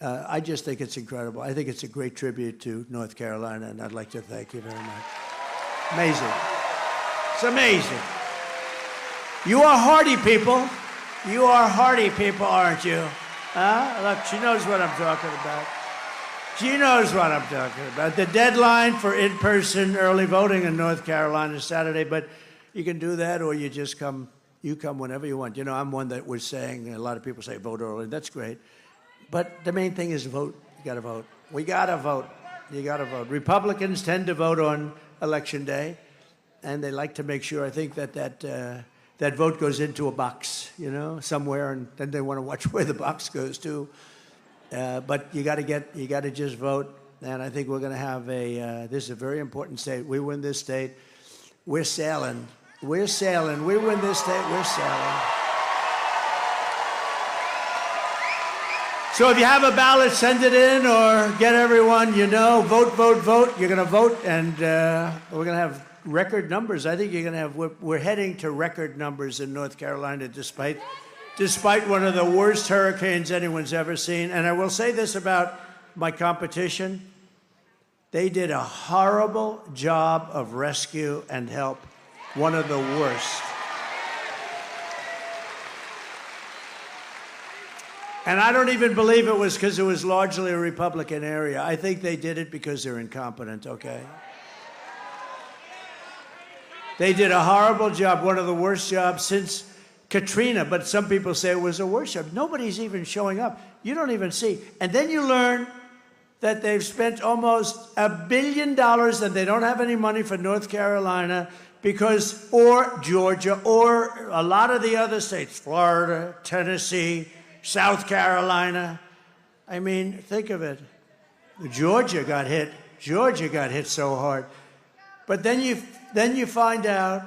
I just think it's incredible. I think it's a great tribute to North Carolina, and I'd like to thank you very much. Amazing. It's amazing. You are hardy people. You are hardy people, aren't you? Look, she knows what I'm talking about. She knows what I'm talking about. The deadline for in-person early voting in North Carolina is Saturday, but you can do that, or you just come. You come whenever you want. You know, I'm one that was saying, a lot of people say vote early. That's great. But the main thing is vote. You got to vote. We got to vote. You got to vote. Republicans tend to vote on Election Day, and they like to make sure, I think, that vote goes into a box, you know, somewhere, and then they want to watch where the box goes to. But you got to just vote, and I think we're going to have this is a very important state. We win this state, we're sailing. We're sailing. We win this state, we're sailing. So if you have a ballot, send it in or get everyone you know. Vote, vote, vote. You're going to vote, and we're going to have record numbers. I think you're going to have, we're heading to record numbers in North Carolina despite one of the worst hurricanes anyone's ever seen. And I will say this about my competition. They did a horrible job of rescue and help. One of the worst. And I don't even believe it was because it was largely a Republican area. I think they did it because they're incompetent, okay? They did a horrible job, one of the worst jobs since Katrina, but some people say it was a worse job. Nobody's even showing up. You don't even see. And then you learn that they've spent almost $1 billion and they don't have any money for North Carolina because, or Georgia, or a lot of the other states, Florida, Tennessee, South Carolina. I mean, think of it. Georgia got hit. Georgia got hit so hard. But then you find out,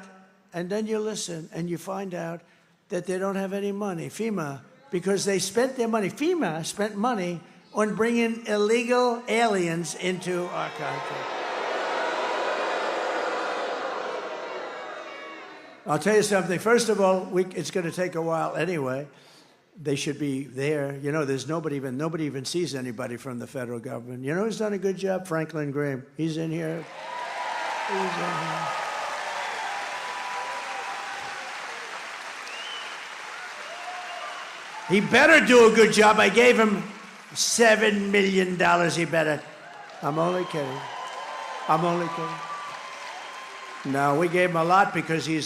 and then you listen, and you find out that they don't have any money. FEMA, because they spent their money. FEMA spent money on bringing illegal aliens into our country. I'll tell you something. First of all, it's going to take a while anyway. They should be there. You know, there's nobody even sees anybody from the federal government. You know who's done a good job? Franklin Graham. He's in here. He's in here. He better do a good job. I gave him $7 million. He better. I'm only kidding. I'm only kidding. No, we gave him a lot because he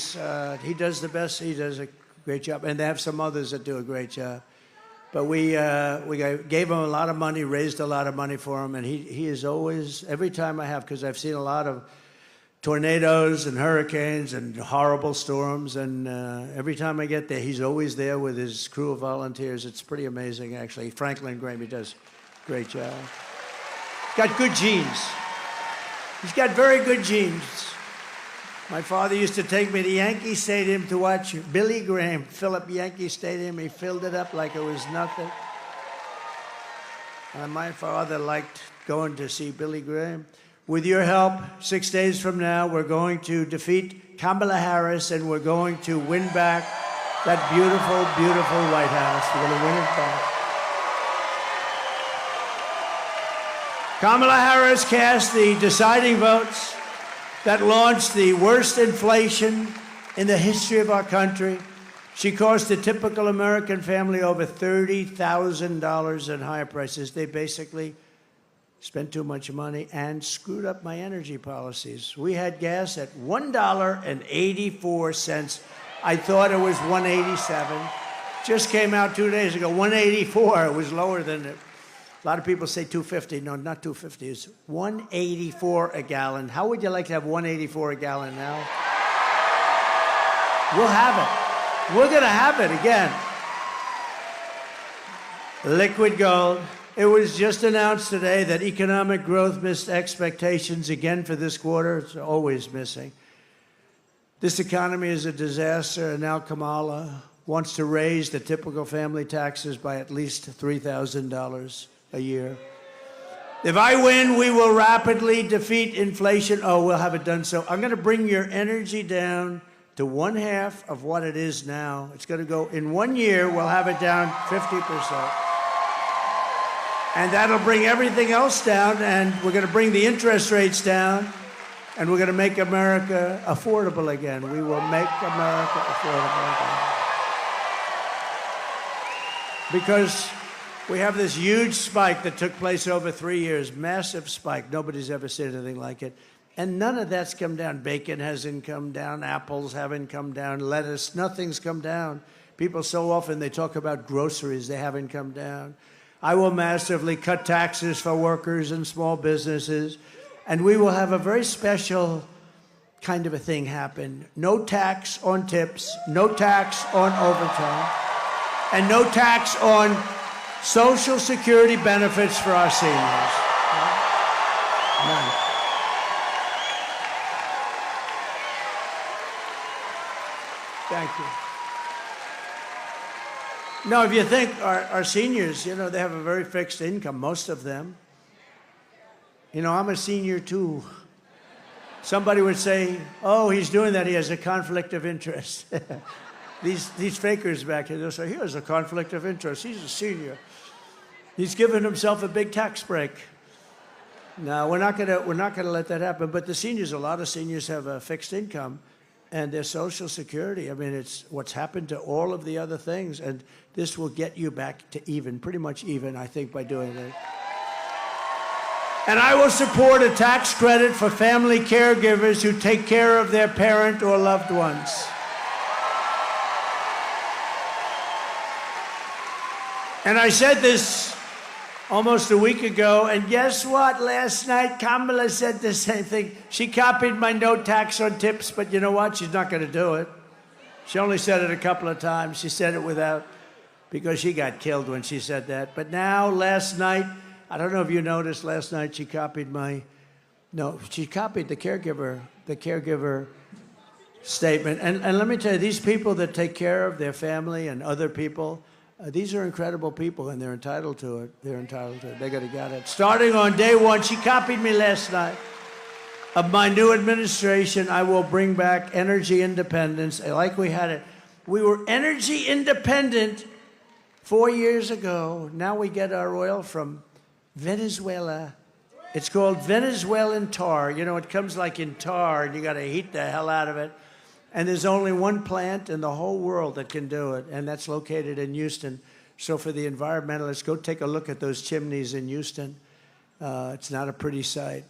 does the best. He does a great job, and they have some others that do a great job. But we gave him a lot of money, raised a lot of money for him, and he is always, every time I have, because I've seen a lot of tornadoes and hurricanes and horrible storms, and every time I get there, he's always there with his crew of volunteers. It's pretty amazing, actually. Franklin Graham, he does a great job. Got good genes. He's got very good genes. My father used to take me to Yankee Stadium to watch Billy Graham fill up Yankee Stadium. He filled it up like it was nothing. And my father liked going to see Billy Graham. With your help, 6 days from now, we're going to defeat Kamala Harris, and we're going to win back that beautiful, beautiful White House. We're going to win it back. Kamala Harris cast the deciding votes that launched the worst inflation in the history of our country. She cost a typical American family over $30,000 in higher prices. They basically spent too much money and screwed up my energy policies. We had gas at $1.84. I thought it was $1.87. Just came out 2 days ago, $1.84. It was lower than it. A lot of people say $2.50. No, not $2.50. It's $1.84 a gallon. How would you like to have $1.84 a gallon now? We'll have it. We're going to have it again. Liquid gold. It was just announced today that economic growth missed expectations again for this quarter. It's always missing. This economy is a disaster, and now Kamala wants to raise the typical family taxes by at least $3,000 a year. If I win, we will rapidly defeat inflation. Oh, we'll have it done so. I'm going to bring your energy down to 1/2 of what it is now. It's going to go, in 1 year, we'll have it down 50%. And that'll bring everything else down, and we're going to bring the interest rates down, and we're going to make America affordable again. We will make America affordable again. Because we have this huge spike that took place over 3 years, massive spike. Nobody's ever seen anything like it. And none of that's come down. Bacon hasn't come down. Apples haven't come down. Lettuce, nothing's come down. People so often, they talk about groceries. They haven't come down. I will massively cut taxes for workers and small businesses. And we will have a very special kind of a thing happen. No tax on tips, no tax on overtime, and no tax on Social Security benefits for our seniors. None. Thank you. No, if you think our seniors, you know, they have a very fixed income, most of them. You know, I'm a senior too. Somebody would say, oh, he's doing that, he has a conflict of interest. These fakers back here, they'll say, he has a conflict of interest, he's a senior. He's given himself a big tax break. No, we're not gonna let that happen. But the seniors, a lot of seniors have a fixed income, and their Social Security, I mean, it's what's happened to all of the other things, and this will get you back to even, pretty much even, I think, by doing it. And I will support a tax credit for family caregivers who take care of their parent or loved ones. And I said this almost a week ago, and guess what? Last night, Kamala said the same thing. She copied my no tax on tips, but you know what? She's not going to do it. She only said it a couple of times. She said it without, because she got killed when she said that. But now, last night, I don't know if you noticed, last night she copied she copied the caregiver statement. And let me tell you, these people that take care of their family and other people, these are incredible people, and they're entitled to it. They're entitled to it. They got to get it. Starting on day one, she copied me last night. Of my new administration, I will bring back energy independence, like we had it. We were energy independent 4 years ago. Now we get our oil from Venezuela. It's called Venezuelan tar. You know, it comes like in tar, and you got to heat the hell out of it. And there's only one plant in the whole world that can do it, and that's located in Houston. So for the environmentalists, go take a look at those chimneys in Houston. It's not a pretty sight.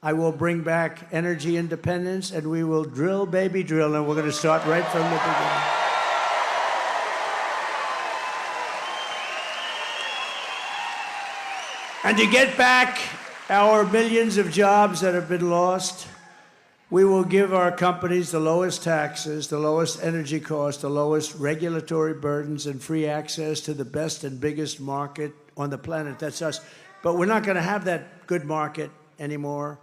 I will bring back energy independence, and we will drill, baby, drill, and we're going to start right from the beginning. And to get back our millions of jobs that have been lost, we will give our companies the lowest taxes, the lowest energy costs, the lowest regulatory burdens, and free access to the best and biggest market on the planet. That's us. But we're not going to have that good market anymore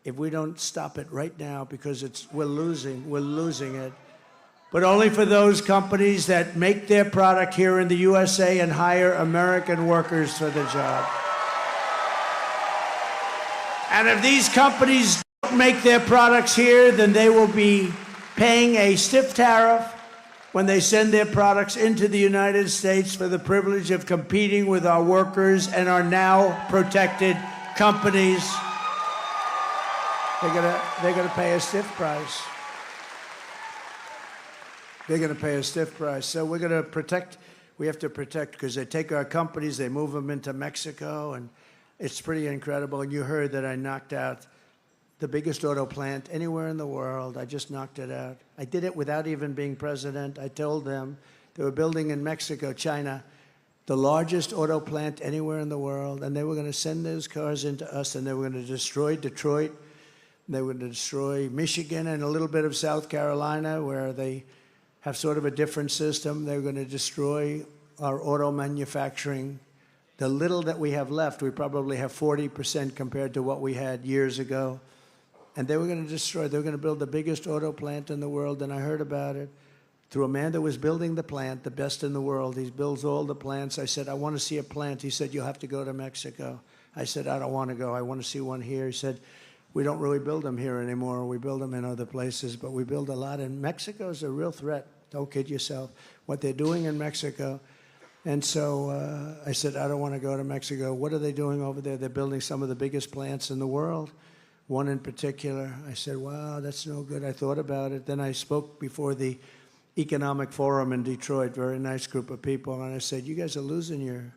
if we don't stop it right now, because we're losing it. But only for those companies that make their product here in the USA and hire American workers for the job. And if these companies don't make their products here, then they will be paying a stiff tariff when they send their products into the United States for the privilege of competing with our workers and our now protected companies. They're gonna pay a stiff price. They're gonna pay a stiff price. So we're gonna protect. We have to protect, because they take our companies, they move them into Mexico, and it's pretty incredible. And you heard that I knocked out the biggest auto plant anywhere in the world. I just knocked it out. I did it without even being president. I told them they were building in Mexico, China, the largest auto plant anywhere in the world, and they were going to send those cars into us, and they were going to destroy Detroit, and they were going to destroy Michigan and a little bit of South Carolina, where they have sort of a different system. They were going to destroy our auto manufacturing. The little that we have left, we probably have 40% compared to what we had years ago. And they were going to destroy, they were going to build the biggest auto plant in the world, and I heard about it through a man that was building the plant, the best in the world. He builds all the plants. I said, I want to see a plant. He said, you'll have to go to Mexico. I said, I don't want to go. I want to see one here. He said, we don't really build them here anymore. We build them in other places, but we build a lot. And Mexico is a real threat. Don't kid yourself. What they're doing in Mexico. And so I said, I don't want to go to Mexico. What are they doing over there? They're building some of the biggest plants in the world. One in particular. I said, wow, that's no good. I thought about it. Then I spoke before the Economic Forum in Detroit, very nice group of people, and I said, you guys are losing your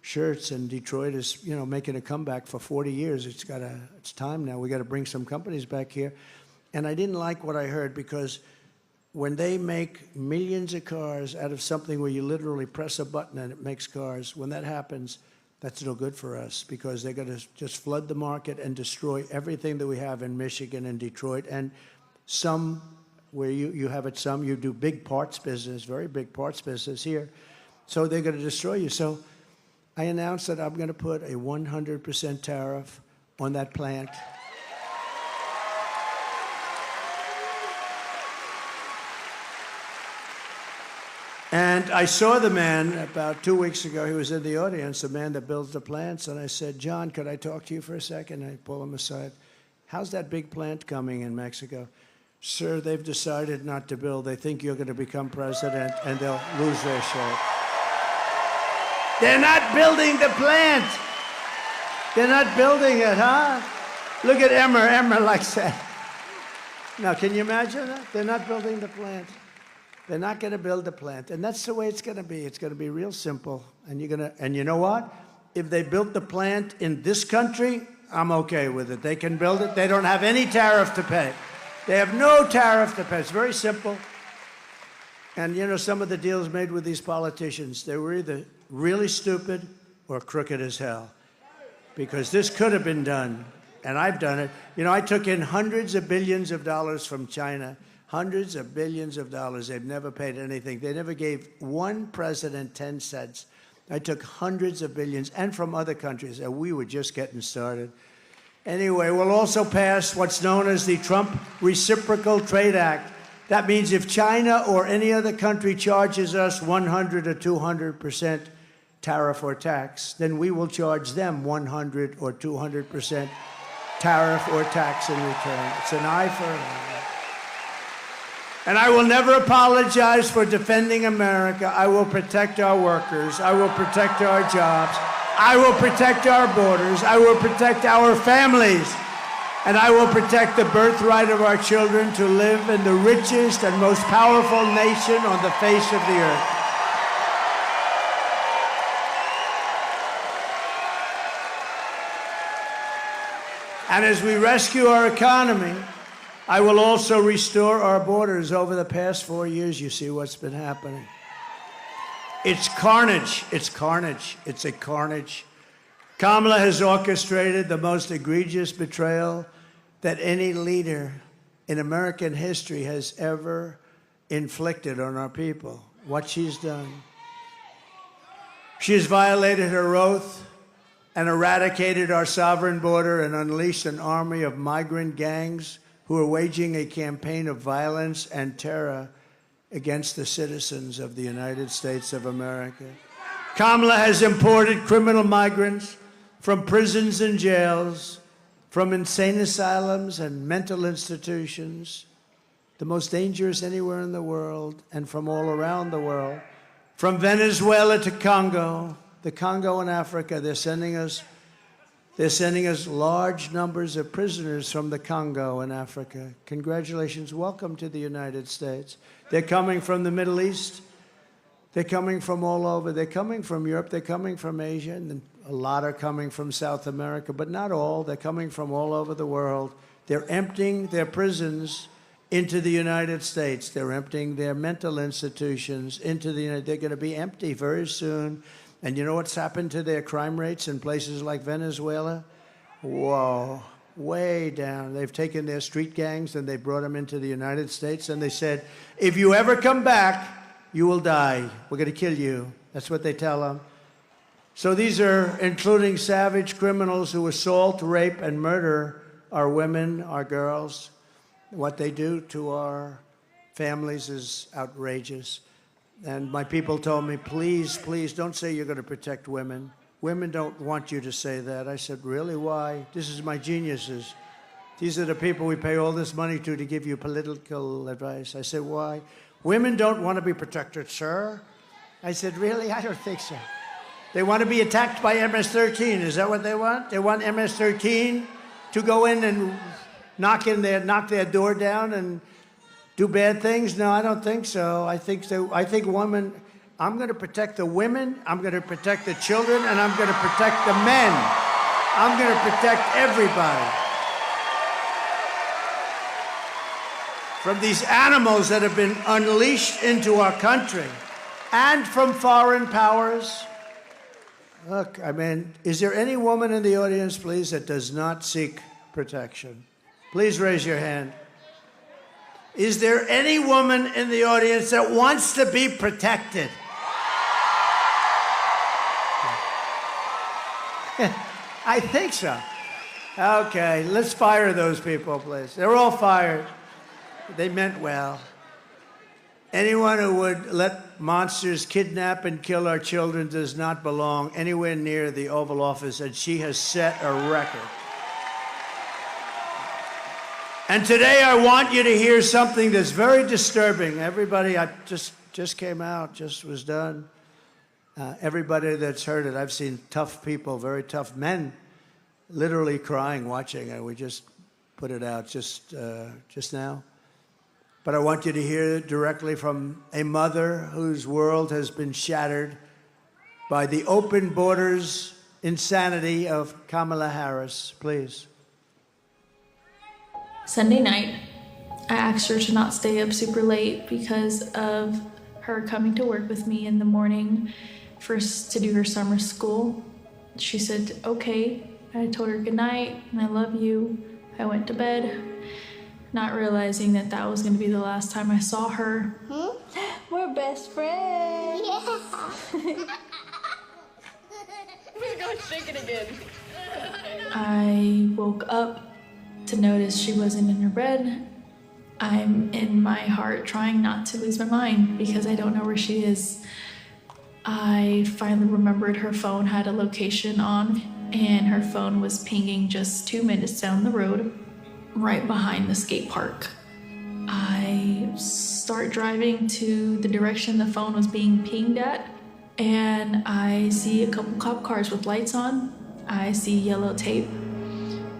shirts, and Detroit is, you know, making a comeback for 40 years. It's time now. We got to bring some companies back here. And I didn't like what I heard, because when they make millions of cars out of something where you literally press a button and it makes cars, when that happens, that's no good for us, because they're going to just flood the market and destroy everything that we have in Michigan and Detroit. And some, where you have it, some, you do big parts business, very big parts business here. So they're going to destroy you. So I announced that I'm going to put a 100% tariff on that plant. And I saw the man about 2 weeks ago. He was in the audience, the man that builds the plants. And I said, John, could I talk to you for a second? I pull him aside. How's that big plant coming in Mexico? Sir, they've decided not to build. They think you're going to become president, and they'll lose their shirt. They're not building the plant. They're not building it, huh? Look at Emmer. Emmer likes that. Now, can you imagine that? They're not building the plant. They're not going to build the plant. And that's the way it's going to be. It's going to be real simple. And you know what? If they built the plant in this country, I'm okay with it. They can build it. They don't have any tariff to pay. They have no tariff to pay. It's very simple. And you know, some of the deals made with these politicians, they were either really stupid or crooked as hell. Because this could have been done, and I've done it. You know, I took in hundreds of billions of dollars from China, hundreds of billions of dollars. They've never paid anything. They never gave one president 10 cents. I took hundreds of billions, and from other countries, and we were just getting started. Anyway, we'll also pass what's known as the Trump Reciprocal Trade Act. That means if China or any other country charges us 100 or 200% tariff or tax, then we will charge them 100 or 200% tariff or tax in return. It's an eye for an eye. And I will never apologize for defending America. I will protect our workers. I will protect our jobs. I will protect our borders. I will protect our families. And I will protect the birthright of our children to live in the richest and most powerful nation on the face of the earth. And as we rescue our economy, I will also restore our borders. Over the past 4 years, you see what's been happening. It's carnage. It's carnage. It's a carnage. Kamala has orchestrated the most egregious betrayal that any leader in American history has ever inflicted on our people. What she's done. She has violated her oath and eradicated our sovereign border and unleashed an army of migrant gangs who are waging a campaign of violence and terror against the citizens of the United States of America. Kamala has imported criminal migrants from prisons and jails, from insane asylums and mental institutions, the most dangerous anywhere in the world, and from all around the world. From Venezuela to Congo, the Congo in Africa, they're sending us large numbers of prisoners from the Congo in Africa. Congratulations, welcome to the United States. They're coming from the Middle East. They're coming from all over. They're coming from Europe. They're coming from Asia. And a lot are coming from South America, but not all. They're coming from all over the world. They're emptying their prisons into the United States. They're emptying their mental institutions into the United States. They're going to be empty very soon. And you know what's happened to their crime rates in places like Venezuela? Whoa, way down. They've taken their street gangs and they brought them into the United States, and they said, if you ever come back, you will die. We're going to kill you. That's what they tell them. So these are including savage criminals who assault, rape, and murder our women, our girls. What they do to our families is outrageous. And my people told me, please, please, don't say you're going to protect women. Women don't want you to say that. I said, really, why? This is my geniuses. These are the people we pay all this money to give you political advice. I said, why? Women don't want to be protected, sir. I said, really? I don't think so. They want to be attacked by MS-13. Is that what they want? They want MS-13 to go in and knock their door down and do bad things? No, I don't think so. I think women, I'm going to protect the women, I'm going to protect the children, and I'm going to protect the men. I'm going to protect everybody from these animals that have been unleashed into our country and from foreign powers. Look, I mean, is there any woman in the audience, please, that does not seek protection? Please raise your hand. Is there any woman in the audience that wants to be protected? I think so. Okay, let's fire those people, please. They're all fired. They meant well. Anyone who would let monsters kidnap and kill our children does not belong anywhere near the Oval Office, and she has set a record. And today I want you to hear something that's very disturbing. Everybody, I just came out, just was done. Everybody that's heard it, I've seen tough people, very tough men, literally crying, watching, and we just put it out just now. But I want you to hear it directly from a mother whose world has been shattered by the open borders insanity of Kamala Harris. Please. Sunday night, I asked her to not stay up super late because of her coming to work with me in the morning first to do her summer school. She said, okay. I told her good night and I love you. I went to bed, not realizing that that was going to be the last time I saw her. We're best friends. We're going to shake it again. I woke up to notice she wasn't in her bed. I'm in my heart trying not to lose my mind because I don't know where she is. I finally remembered her phone had a location on, and her phone was pinging just 2 minutes down the road, right behind the skate park. I start driving to the direction the phone was being pinged at, and I see a couple cop cars with lights on. I see yellow tape,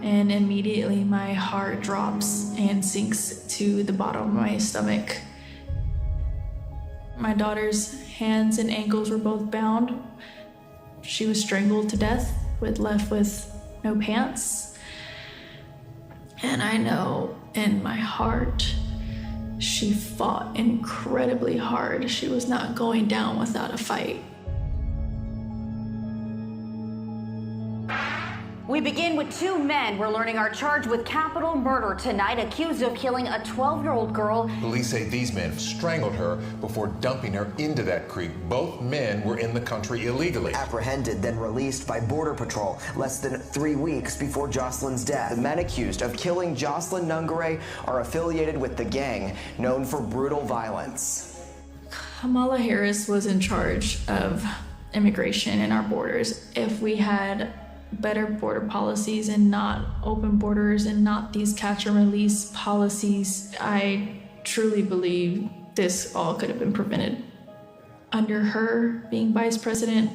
and immediately my heart drops and sinks to the bottom of my stomach. My daughter's hands and ankles were both bound. She was strangled to death, left with no pants. And I know in my heart, she fought incredibly hard. She was not going down without a fight. We begin with two men we're learning are charged with capital murder tonight, accused of killing a 12-year-old girl. Police say these men strangled her before dumping her into that creek. Both men were in the country illegally. Apprehended, then released by Border Patrol less than 3 weeks before Jocelyn's death. The men accused of killing Jocelyn Nungare are affiliated with the gang known for brutal violence. Kamala Harris was in charge of immigration and our borders. If we had better border policies and not open borders and not these catch and release policies, I truly believe this all could have been prevented. Under her being vice president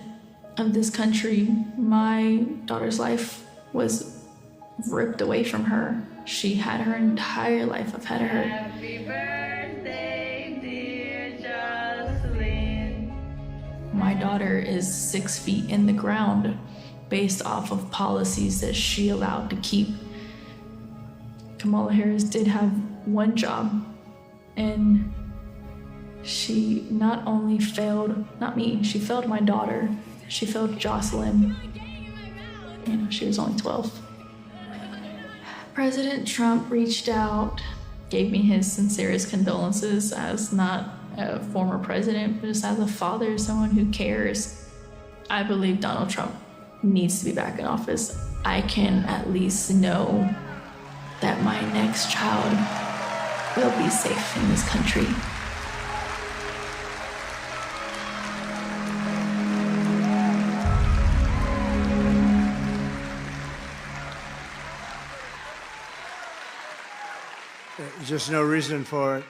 of this country, my daughter's life was ripped away from her. She had her entire life ahead of her. Happy birthday, dear Jocelyn. My daughter is 6 feet in the ground based off of policies that she allowed to keep. Kamala Harris did have one job, and she not only failed, not me, she failed my daughter. She failed Jocelyn. She was only 12. President Trump reached out, gave me his sincerest condolences as not a former president, but just as a father, someone who cares. I believe Donald Trump needs to be back in office. I can at least know that my next child will be safe in this country. There's just no reason for it.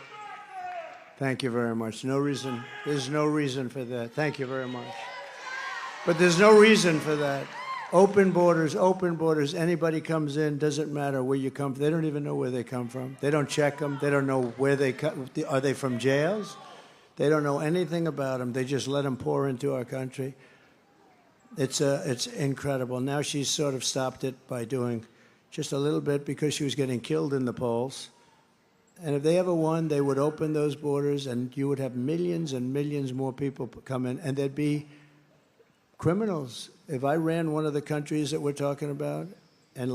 Thank you very much. No reason. There's no reason for that. Thank you very much. But there's no reason for that. Open borders, open borders. Anybody comes in, doesn't matter where you come from. They don't even know where they come from. They don't check them. They don't know where they come. Are they from jails? They don't know anything about them. They just let them pour into our country. It's incredible. Now she's sort of stopped it by doing just a little bit because she was getting killed in the polls. And if they ever won, they would open those borders and you would have millions and millions more people come in, and there'd be criminals. If I ran one of the countries that we're talking about, and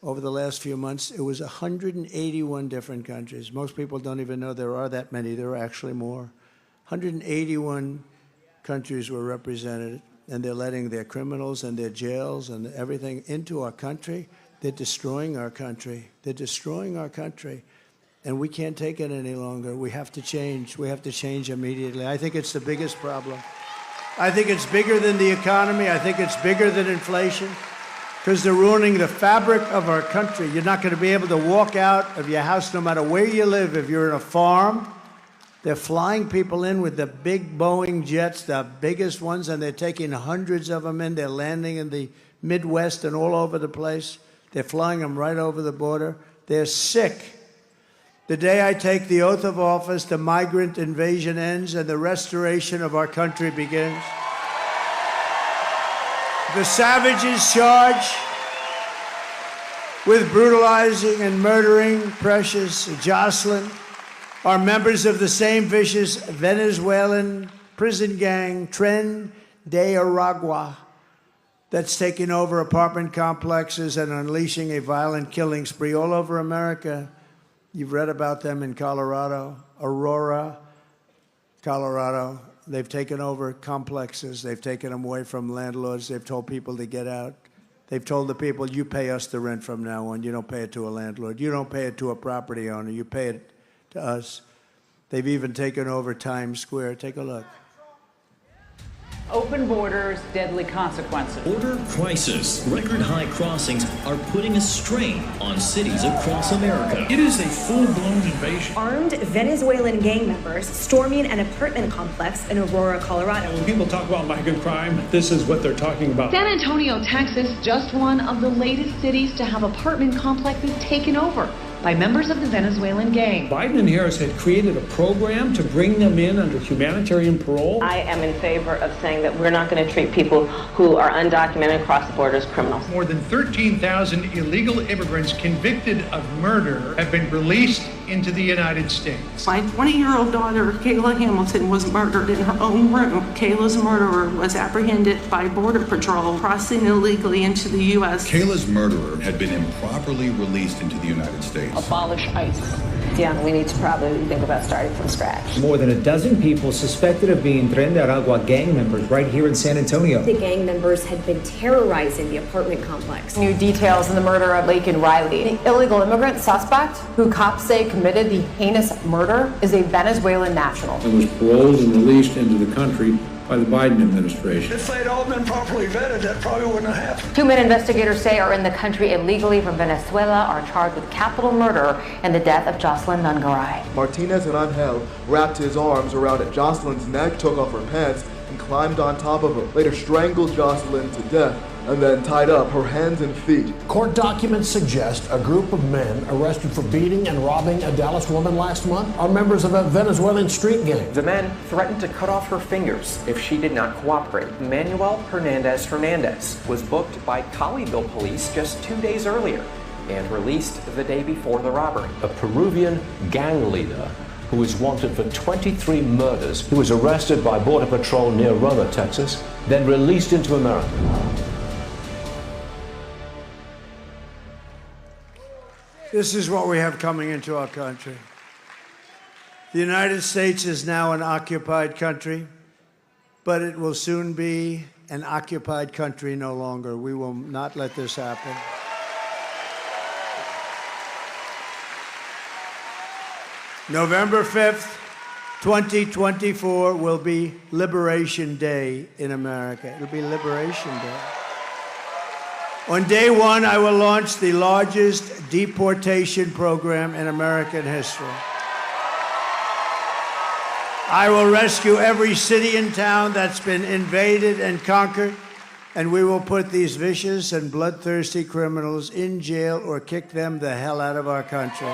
over the last few months, it was 181 different countries. Most people don't even know there are that many. There are actually more. 181 countries were represented, and they're letting their criminals and their jails and everything into our country. They're destroying our country. They're destroying our country. And we can't take it any longer. We have to change. We have to change immediately. I think it's the biggest problem. I think it's bigger than the economy. I think it's bigger than inflation, because they're ruining the fabric of our country. You're not going to be able to walk out of your house no matter where you live. If you're in a farm, they're flying people in with the big Boeing jets, the biggest ones, and they're taking hundreds of them in. They're landing in the Midwest and all over the place. They're flying them right over the border. They're sick. The day I take the oath of office, the migrant invasion ends and the restoration of our country begins. The savages charge with brutalizing and murdering precious Jocelyn are members of the same vicious Venezuelan prison gang, Tren de Aragua, that's taking over apartment complexes and unleashing a violent killing spree all over America. You've read about them in Colorado, Aurora, Colorado. They've taken over complexes. They've taken them away from landlords. They've told people to get out. They've told the people, you pay us the rent from now on. You don't pay it to a landlord. You don't pay it to a property owner. You pay it to us. They've even taken over Times Square. Take a look. Open borders, deadly consequences. Border crisis. Record high crossings are putting a strain on cities across America. It is a full-blown invasion. Armed Venezuelan gang members storming an apartment complex in Aurora, Colorado. When people talk about migrant crime, this is what they're talking about. San Antonio, Texas, just one of the latest cities to have apartment complexes taken over by members of the Venezuelan gang. Biden and Harris had created a program to bring them in under humanitarian parole. I am in favor of saying that we're not going to treat people who are undocumented across the border as criminals. More than 13,000 illegal immigrants convicted of murder have been released into the United States. My 20-year-old daughter, Kayla Hamilton, was murdered in her own room. Kayla's murderer was apprehended by Border Patrol crossing illegally into the U.S. Kayla's murderer had been improperly released into the United States. Abolish ICE. Yeah, we need to probably think about starting from scratch. More than a dozen people suspected of being Tren de Aragua gang members right here in San Antonio. The gang members had been terrorizing the apartment complex. New details in the murder of Laken Riley. The illegal immigrant suspect, who cops say committed the heinous murder, is a Venezuelan national. It was paroled and released into the country by the Biden administration. If they'd all been properly vetted, that probably wouldn't have happened. 2 men investigators say are in the country illegally from Venezuela are charged with capital murder and the death of Jocelyn Nungaray. Martinez and Angel wrapped his arms around Jocelyn's neck, took off her pants, and climbed on top of her. Later strangled Jocelyn to death and then tied up her hands and feet. Court documents suggest a group of men arrested for beating and robbing a Dallas woman last month are members of a Venezuelan street gang. The men threatened to cut off her fingers if she did not cooperate. Manuel Hernandez was booked by Colleyville police just 2 days earlier and released the day before the robbery. A Peruvian gang leader who is wanted for 23 murders, who was arrested by Border Patrol near Roma, Texas, then released into America. This is what we have coming into our country. The United States is now an occupied country, but it will soon be an occupied country no longer. We will not let this happen. November 5th, 2024 will be Liberation Day in America. It'll be Liberation Day. On day one, I will launch the largest deportation program in American history. I will rescue every city and town that's been invaded and conquered, and we will put these vicious and bloodthirsty criminals in jail or kick them the hell out of our country.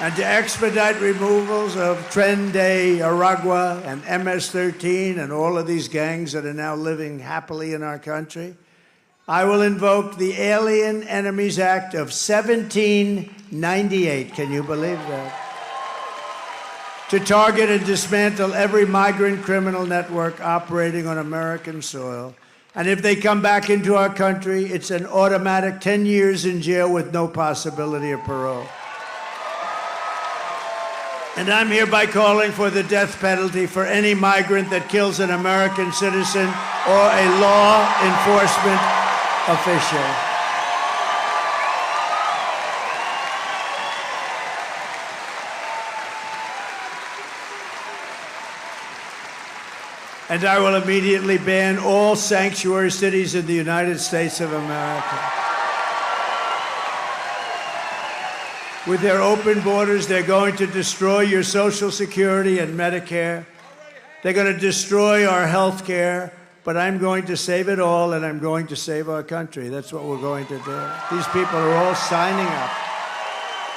And to expedite removals of Tren de Aragua and MS-13 and all of these gangs that are now living happily in our country, I will invoke the Alien Enemies Act of 1798. Can you believe that? To target and dismantle every migrant criminal network operating on American soil. And if they come back into our country, it's an automatic 10 years in jail with no possibility of parole. And I'm hereby calling for the death penalty for any migrant that kills an American citizen or a law enforcement official. And I will immediately ban all sanctuary cities in the United States of America. With their open borders, they're going to destroy your Social Security and Medicare. They're going to destroy our health care. But I'm going to save it all, and I'm going to save our country. That's what we're going to do. These people are all signing up.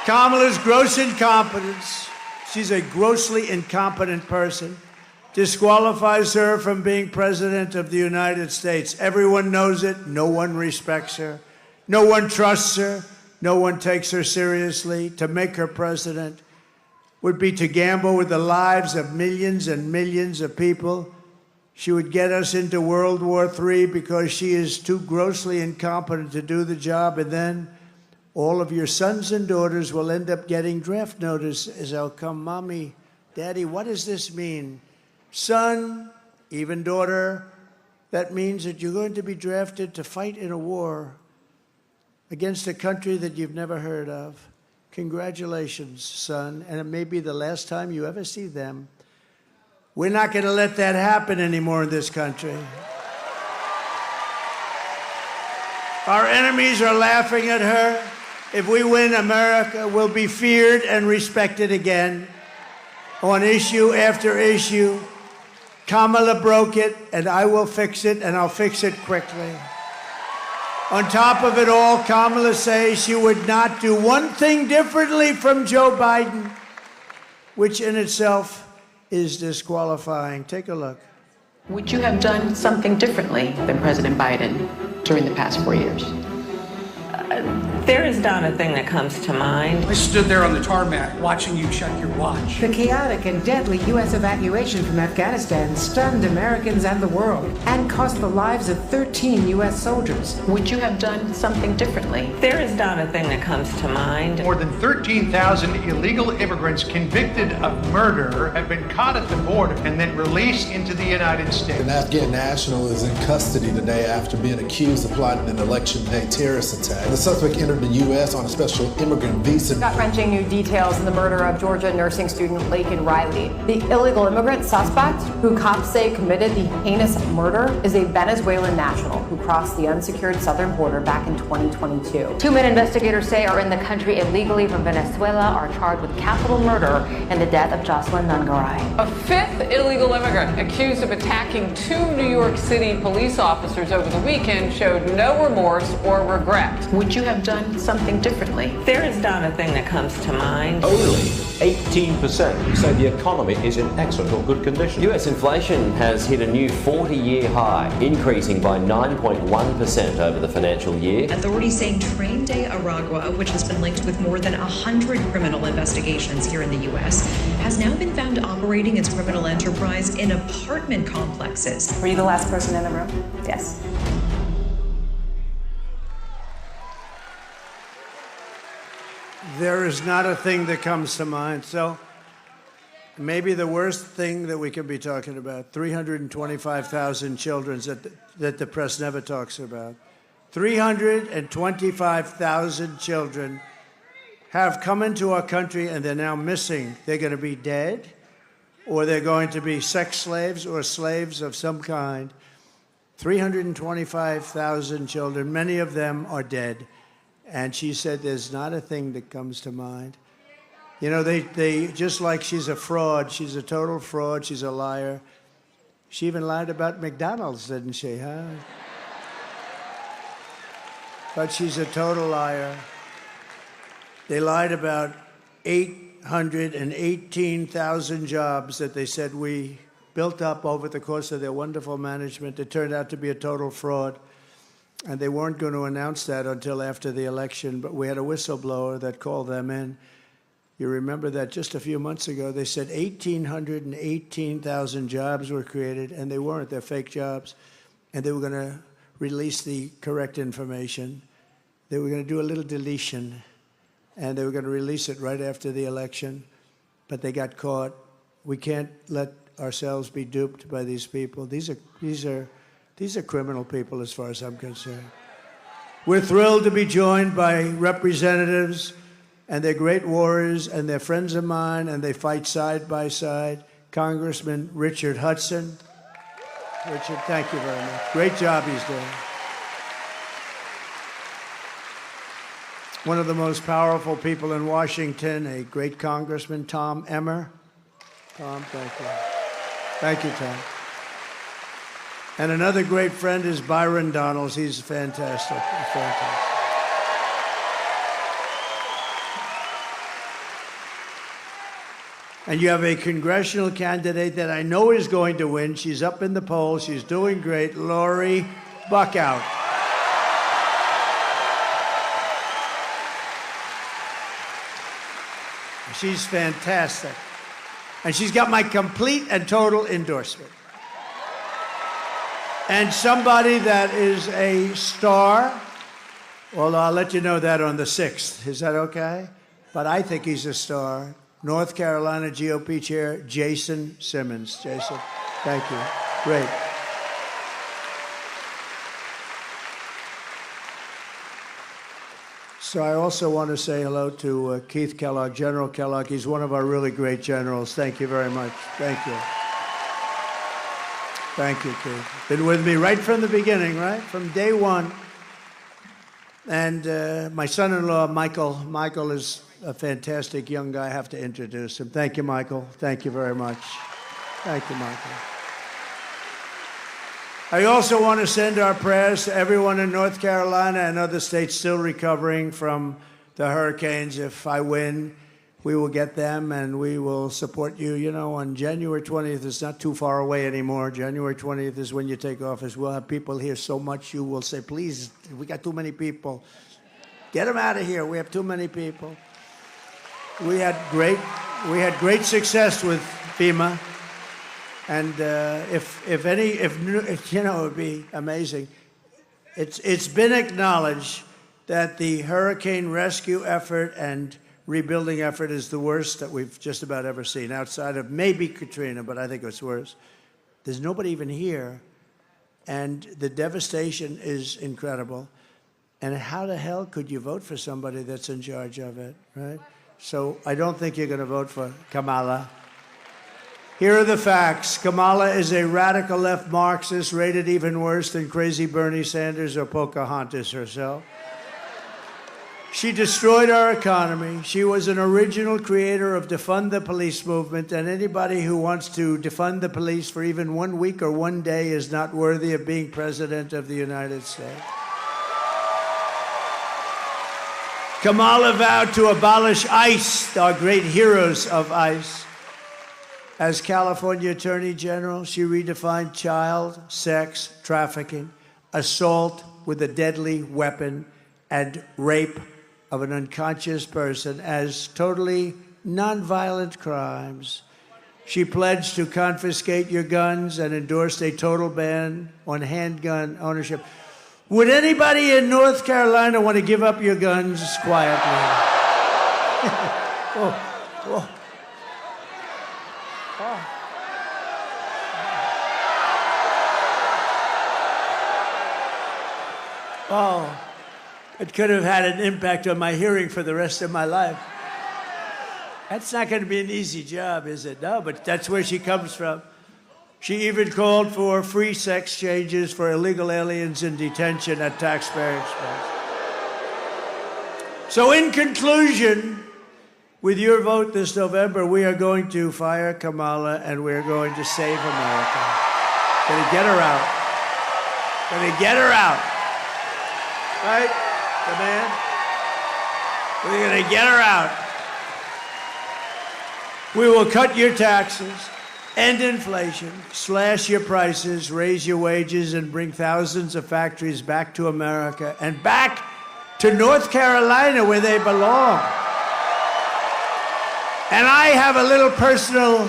Kamala's gross incompetence, she's a grossly incompetent person, disqualifies her from being president of the United States. Everyone knows it. No one respects her. No one trusts her. No one takes her seriously. To make her president would be to gamble with the lives of millions and millions of people. She would get us into World War III because she is too grossly incompetent to do the job, and then all of your sons and daughters will end up getting draft notices. They'll come, Mommy, Daddy, what does this mean? Son, even daughter, that means that you're going to be drafted to fight in a war against a country that you've never heard of. Congratulations, son, and it may be the last time you ever see them. We're not going to let that happen anymore in this country. Our enemies are laughing at her. If we win, America will be feared and respected again on issue after issue. Kamala broke it, and I will fix it, and I'll fix it quickly. On top of it all, Kamala says she would not do one thing differently from Joe Biden, which in itself is disqualifying. Take a look. Would you have done something differently than President Biden during the past 4 years? There is not a thing that comes to mind. I stood there on the tarmac watching you check your watch. The chaotic and deadly U.S. evacuation from Afghanistan stunned Americans and the world and cost the lives of 13 U.S. soldiers. Would you have done something differently? There is not a thing that comes to mind. More than 13,000 illegal immigrants convicted of murder have been caught at the border and then released into the United States. An Afghan national is in custody today after being accused of plotting an election day terrorist attack. The suspect entered the U.S. on a special immigrant visa. Gut-wrenching new details in the murder of Georgia nursing student Laken Riley. The illegal immigrant suspect, who cops say committed the heinous murder, is a Venezuelan national who crossed the unsecured southern border back in 2022. 2 men investigators say are in the country illegally from Venezuela are charged with capital murder in the death of Jocelyn Nungaray. A fifth illegal immigrant accused of attacking 2 New York City police officers over the weekend showed no remorse or regret. Would you have done something differently? There is not a thing that comes to mind. Only 18% say the economy is in excellent or good condition. U.S. inflation has hit a new 40-year high, increasing by 9.1% over the financial year. Authorities saying Train de Aragua, which has been linked with more than 100 criminal investigations here in the U.S., has now been found operating its criminal enterprise in apartment complexes. Were you the last person in the room? Yes. There is not a thing that comes to mind. So maybe the worst thing that we could be talking about, 325,000 children that the press never talks about. 325,000 children have come into our country and they're now missing. They're going to be dead, or they're going to be sex slaves or slaves of some kind. 325,000 children, many of them are dead. And she said, there's not a thing that comes to mind. You know, they just like she's a fraud. She's a total fraud. She's a liar. She even lied about McDonald's, didn't she, huh? But she's a total liar. They lied about 818,000 jobs that they said we built up over the course of their wonderful management. It turned out to be a total fraud. And they weren't going to announce that until after the election, but we had a whistleblower that called them in. You remember that just a few months ago, they said 1,818,000 jobs were created, and they weren't. They're fake jobs. And they were going to release the correct information. They were going to do a little deletion, and they were going to release it right after the election, but they got caught. We can't let ourselves be duped by these people. These are criminal people as far as I'm concerned. We're thrilled to be joined by representatives, and they're great warriors, and they're friends of mine, and they fight side by side. Congressman Richard Hudson. Richard, thank you very much. Great job he's doing. One of the most powerful people in Washington, a great congressman, Tom Emmer. Tom, thank you. Thank you, Tom. And another great friend is Byron Donalds. He's fantastic. Fantastic. And you have a congressional candidate that I know is going to win. She's up in the polls. She's doing great. Lori Buckout. She's fantastic. And she's got my complete and total endorsement. And somebody that is a star, well, I'll let you know that on the 6th. Is that okay? But I think he's a star. North Carolina GOP Chair Jason Simmons. Jason, thank you. Great. So I also want to say hello to Keith Kellogg, General Kellogg. He's one of our really great generals. Thank you very much. Thank you. Thank you, Keith. Been with me right from the beginning, right? From day one. And my son-in-law, Michael. Michael is a fantastic young guy. I have to introduce him. Thank you, Michael. Thank you very much. Thank you, Michael. I also want to send our prayers to everyone in North Carolina and other states still recovering from the hurricanes. If I win, we will get them and we will support you. You know, on January 20th, it's not too far away anymore. January 20th is when you take office. We'll have people here so much you will say, please, we got too many people. Get them out of here. We have too many people. We had great success with FEMA. And if you know, it would be amazing. It's been acknowledged that the hurricane rescue effort and rebuilding effort is the worst that we've just about ever seen, outside of maybe Katrina, but I think it's worse. There's nobody even here, and the devastation is incredible. And how the hell could you vote for somebody that's in charge of it, right? So I don't think you're going to vote for Kamala. Here are the facts. Kamala is a radical left Marxist, rated even worse than crazy Bernie Sanders or Pocahontas herself. She destroyed our economy. She was an original creator of defund the police movement, and anybody who wants to defund the police for even 1 week or 1 day is not worthy of being president of the United States. Kamala vowed to abolish ICE, our great heroes of ICE. As California Attorney General, she redefined child sex trafficking, assault with a deadly weapon, and rape of an unconscious person as totally nonviolent crimes. She pledged to confiscate your guns and endorsed a total ban on handgun ownership. Would anybody in North Carolina want to give up your guns quietly? Oh. Oh, it could have had an impact on my hearing for the rest of my life. That's not going to be an easy job, is it? No, but that's where she comes from. She even called for free sex changes for illegal aliens in detention at taxpayer expense. So in conclusion, with your vote this November, we are going to fire Kamala and we're going to save America. Going to get her out. Going to get her out. Right? The man? We're going to get her out. We will cut your taxes, end inflation, slash your prices, raise your wages, and bring thousands of factories back to America and back to North Carolina where they belong. And I have a little personal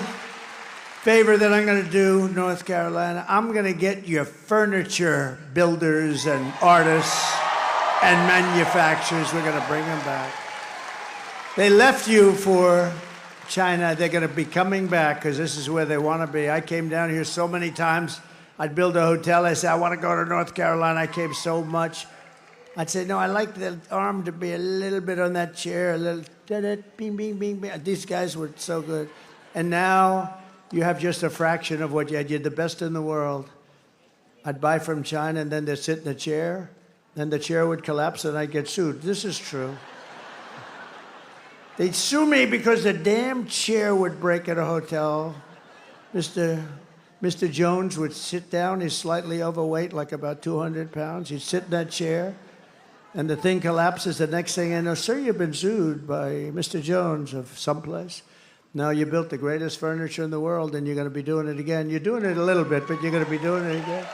favor that I'm going to do, North Carolina. I'm going to get your furniture builders and artists and manufacturers. We're going to bring them back. They left you for China. They're going to be coming back because this is where they want to be. I came down here so many times. I'd build a hotel. I said, I want to go to North Carolina. I came so much. I'd say, no, I like the arm to be a little bit on that chair, a little bing, bing, bing, bing. These guys were so good. And now you have just a fraction of what you had. You're the best in the world. I'd buy from China, and then they'd sit in a chair. Then the chair would collapse, and I'd get sued. This is true. They'd sue me because the damn chair would break at a hotel. Mr. Jones would sit down. He's slightly overweight, like about 200 pounds. He'd sit in that chair, and the thing collapses. The next thing I know, sir, you've been sued by Mr. Jones of someplace. Now you built the greatest furniture in the world, and you're going to be doing it again. You're doing it a little bit, but you're going to be doing it again.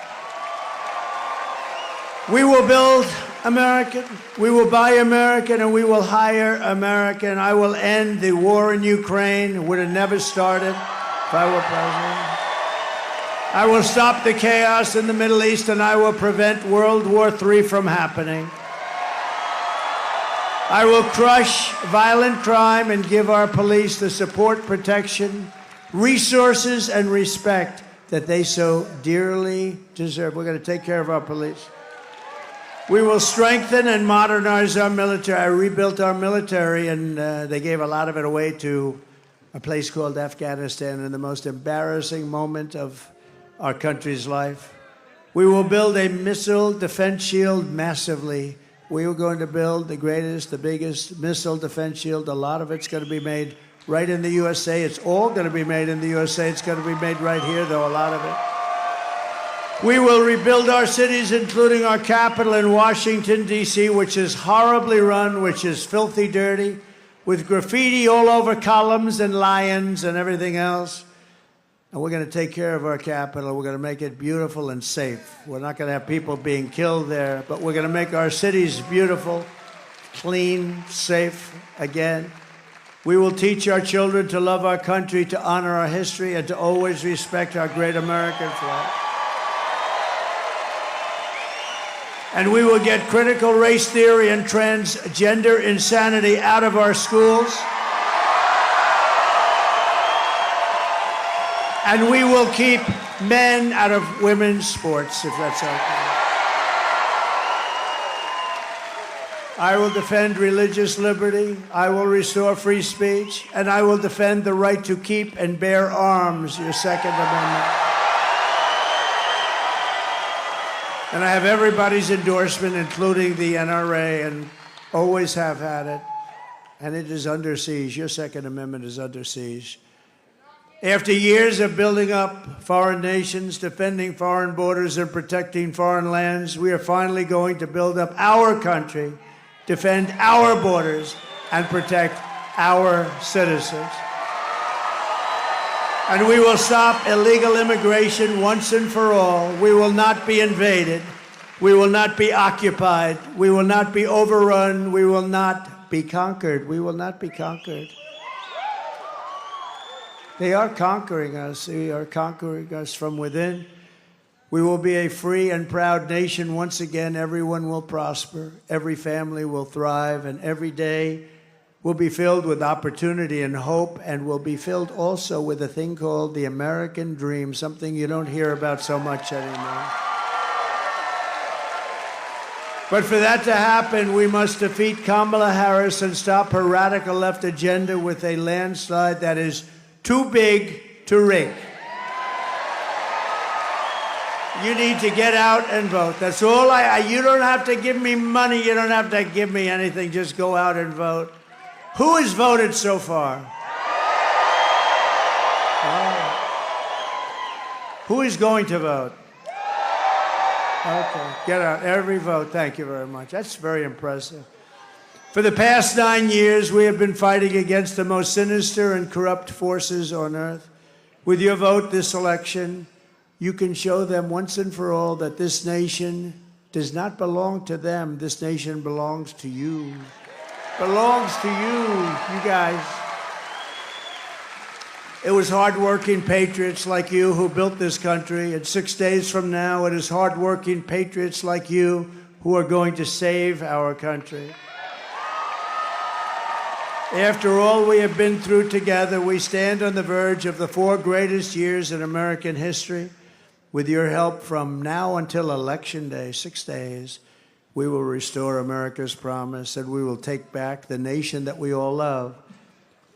We will build American, we will buy American, and we will hire American. I will end the war in Ukraine. It would have never started if I were president. I will stop the chaos in the Middle East, and I will prevent World War III from happening. I will crush violent crime and give our police the support, protection, resources, and respect that they so dearly deserve. We're going to take care of our police. We will strengthen and modernize our military. I rebuilt our military, and they gave a lot of it away to a place called Afghanistan in the most embarrassing moment of our country's life. We will build a missile defense shield massively. We are going to build the greatest, the biggest missile defense shield. A lot of it's going to be made right in the USA. It's all going to be made in the USA. It's going to be made right here, though, a lot of it. We will rebuild our cities, including our capital in Washington, D.C., which is horribly run, which is filthy dirty, with graffiti all over columns and lions and everything else. And we're going to take care of our capital. We're going to make it beautiful and safe. We're not going to have people being killed there, but we're going to make our cities beautiful, clean, safe again. We will teach our children to love our country, to honor our history, and to always respect our great American flag. And we will get critical race theory and transgender insanity out of our schools. And we will keep men out of women's sports, if that's okay. I will defend religious liberty. I will restore free speech. And I will defend the right to keep and bear arms, your Second Amendment. And I have everybody's endorsement, including the NRA, and always have had it. And it is under siege. Your Second Amendment is under siege. After years of building up foreign nations, defending foreign borders, and protecting foreign lands, we are finally going to build up our country, defend our borders, and protect our citizens. And we will stop illegal immigration once and for all. We will not be invaded. We will not be occupied. We will not be overrun. We will not be conquered. We will not be conquered. They are conquering us. They are conquering us from within. We will be a free and proud nation once again. Everyone will prosper. Every family will thrive. And every day will be filled with opportunity and hope, and will be filled also with a thing called the American dream, something you don't hear about so much anymore. But for that to happen, we must defeat Kamala Harris and stop her radical left agenda with a landslide that is too big to rig. You need to get out and vote. That's all you don't have to give me money. You don't have to give me anything. Just go out and vote. Who has voted so far? Oh. Who is going to vote? Okay, get out. Every vote. Thank you very much. That's very impressive. For the past 9 years, we have been fighting against the most sinister and corrupt forces on earth. With your vote this election, you can show them once and for all that this nation does not belong to them. This nation belongs to you. Belongs to you guys. It was hardworking patriots like you who built this country, and 6 days from now, it is hardworking patriots like you who are going to save our country. After all we have been through together, we stand on the verge of the 4 greatest years in American history. With your help from now until Election Day, 6 days, we will restore America's promise, and we will take back the nation that we all love.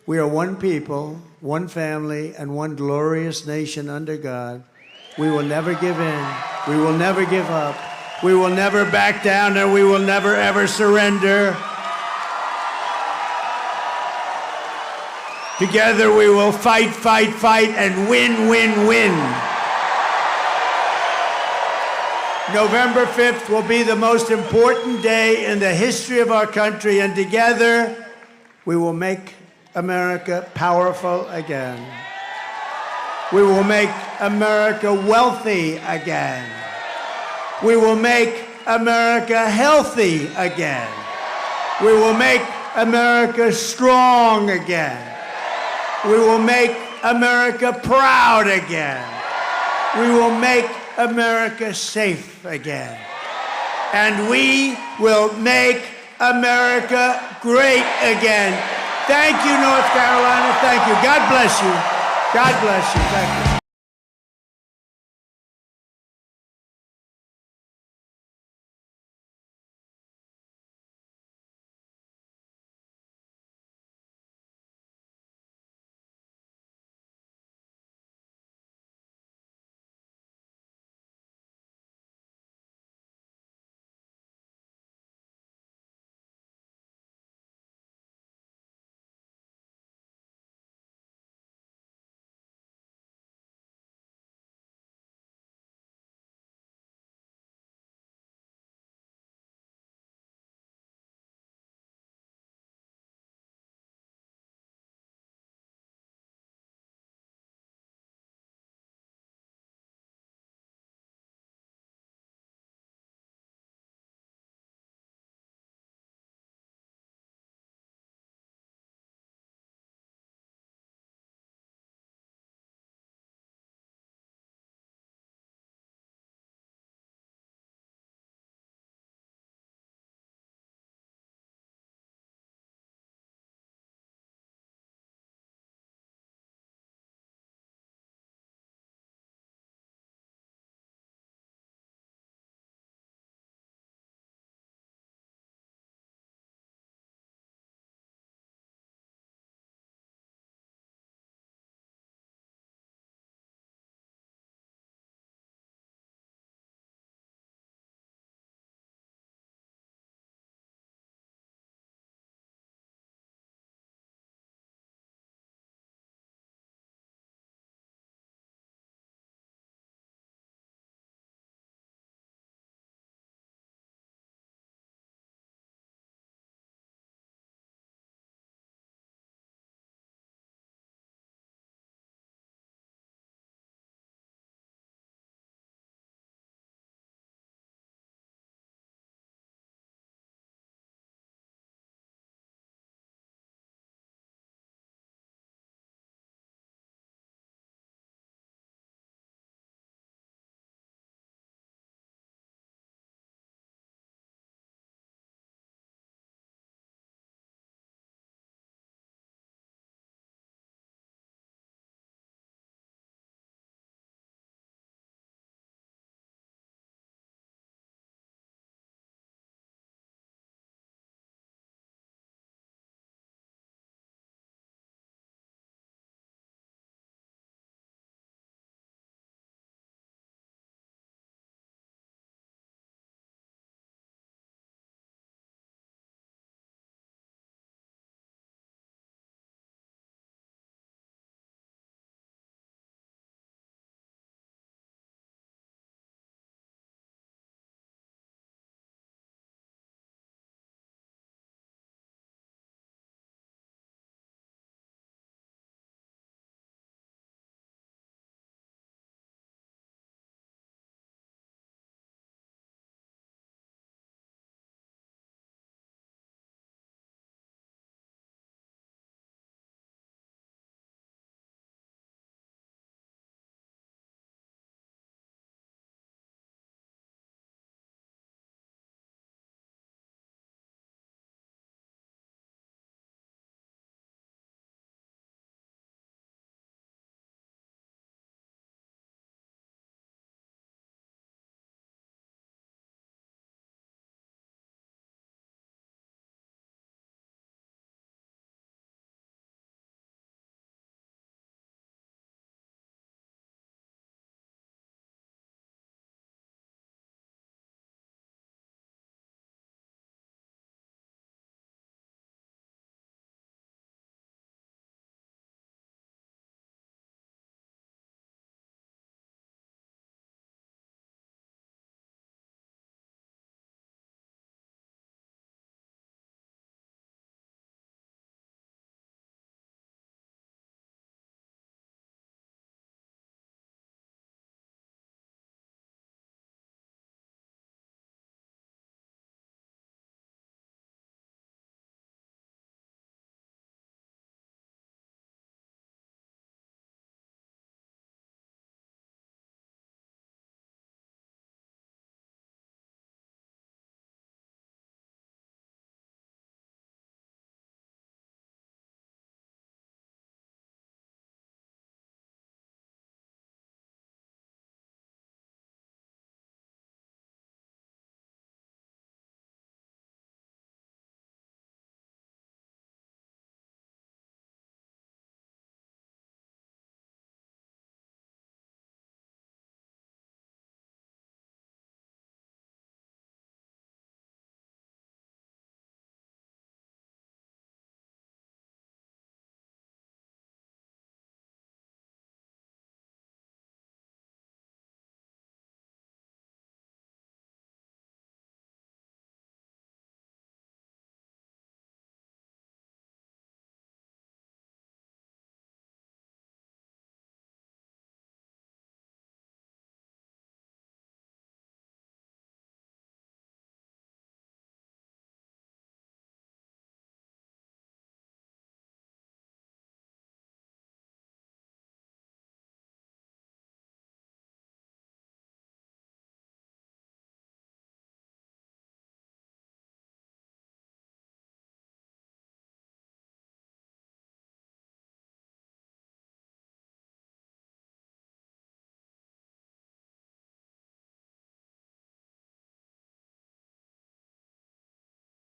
We are one people, one family, and one glorious nation under God. We will never give in. We will never give up. We will never back down, and we will never, ever surrender. Together we will fight, fight, fight, and win, win, win. November 5th will be the most important day in the history of our country, and together we will make America powerful again. We will make America wealthy again. We will make America healthy again. We will make America strong again. We will make America proud again. We will make America safe again. And we will make America great again. Thank you, North Carolina. Thank you. God bless you. God bless you. Thank you.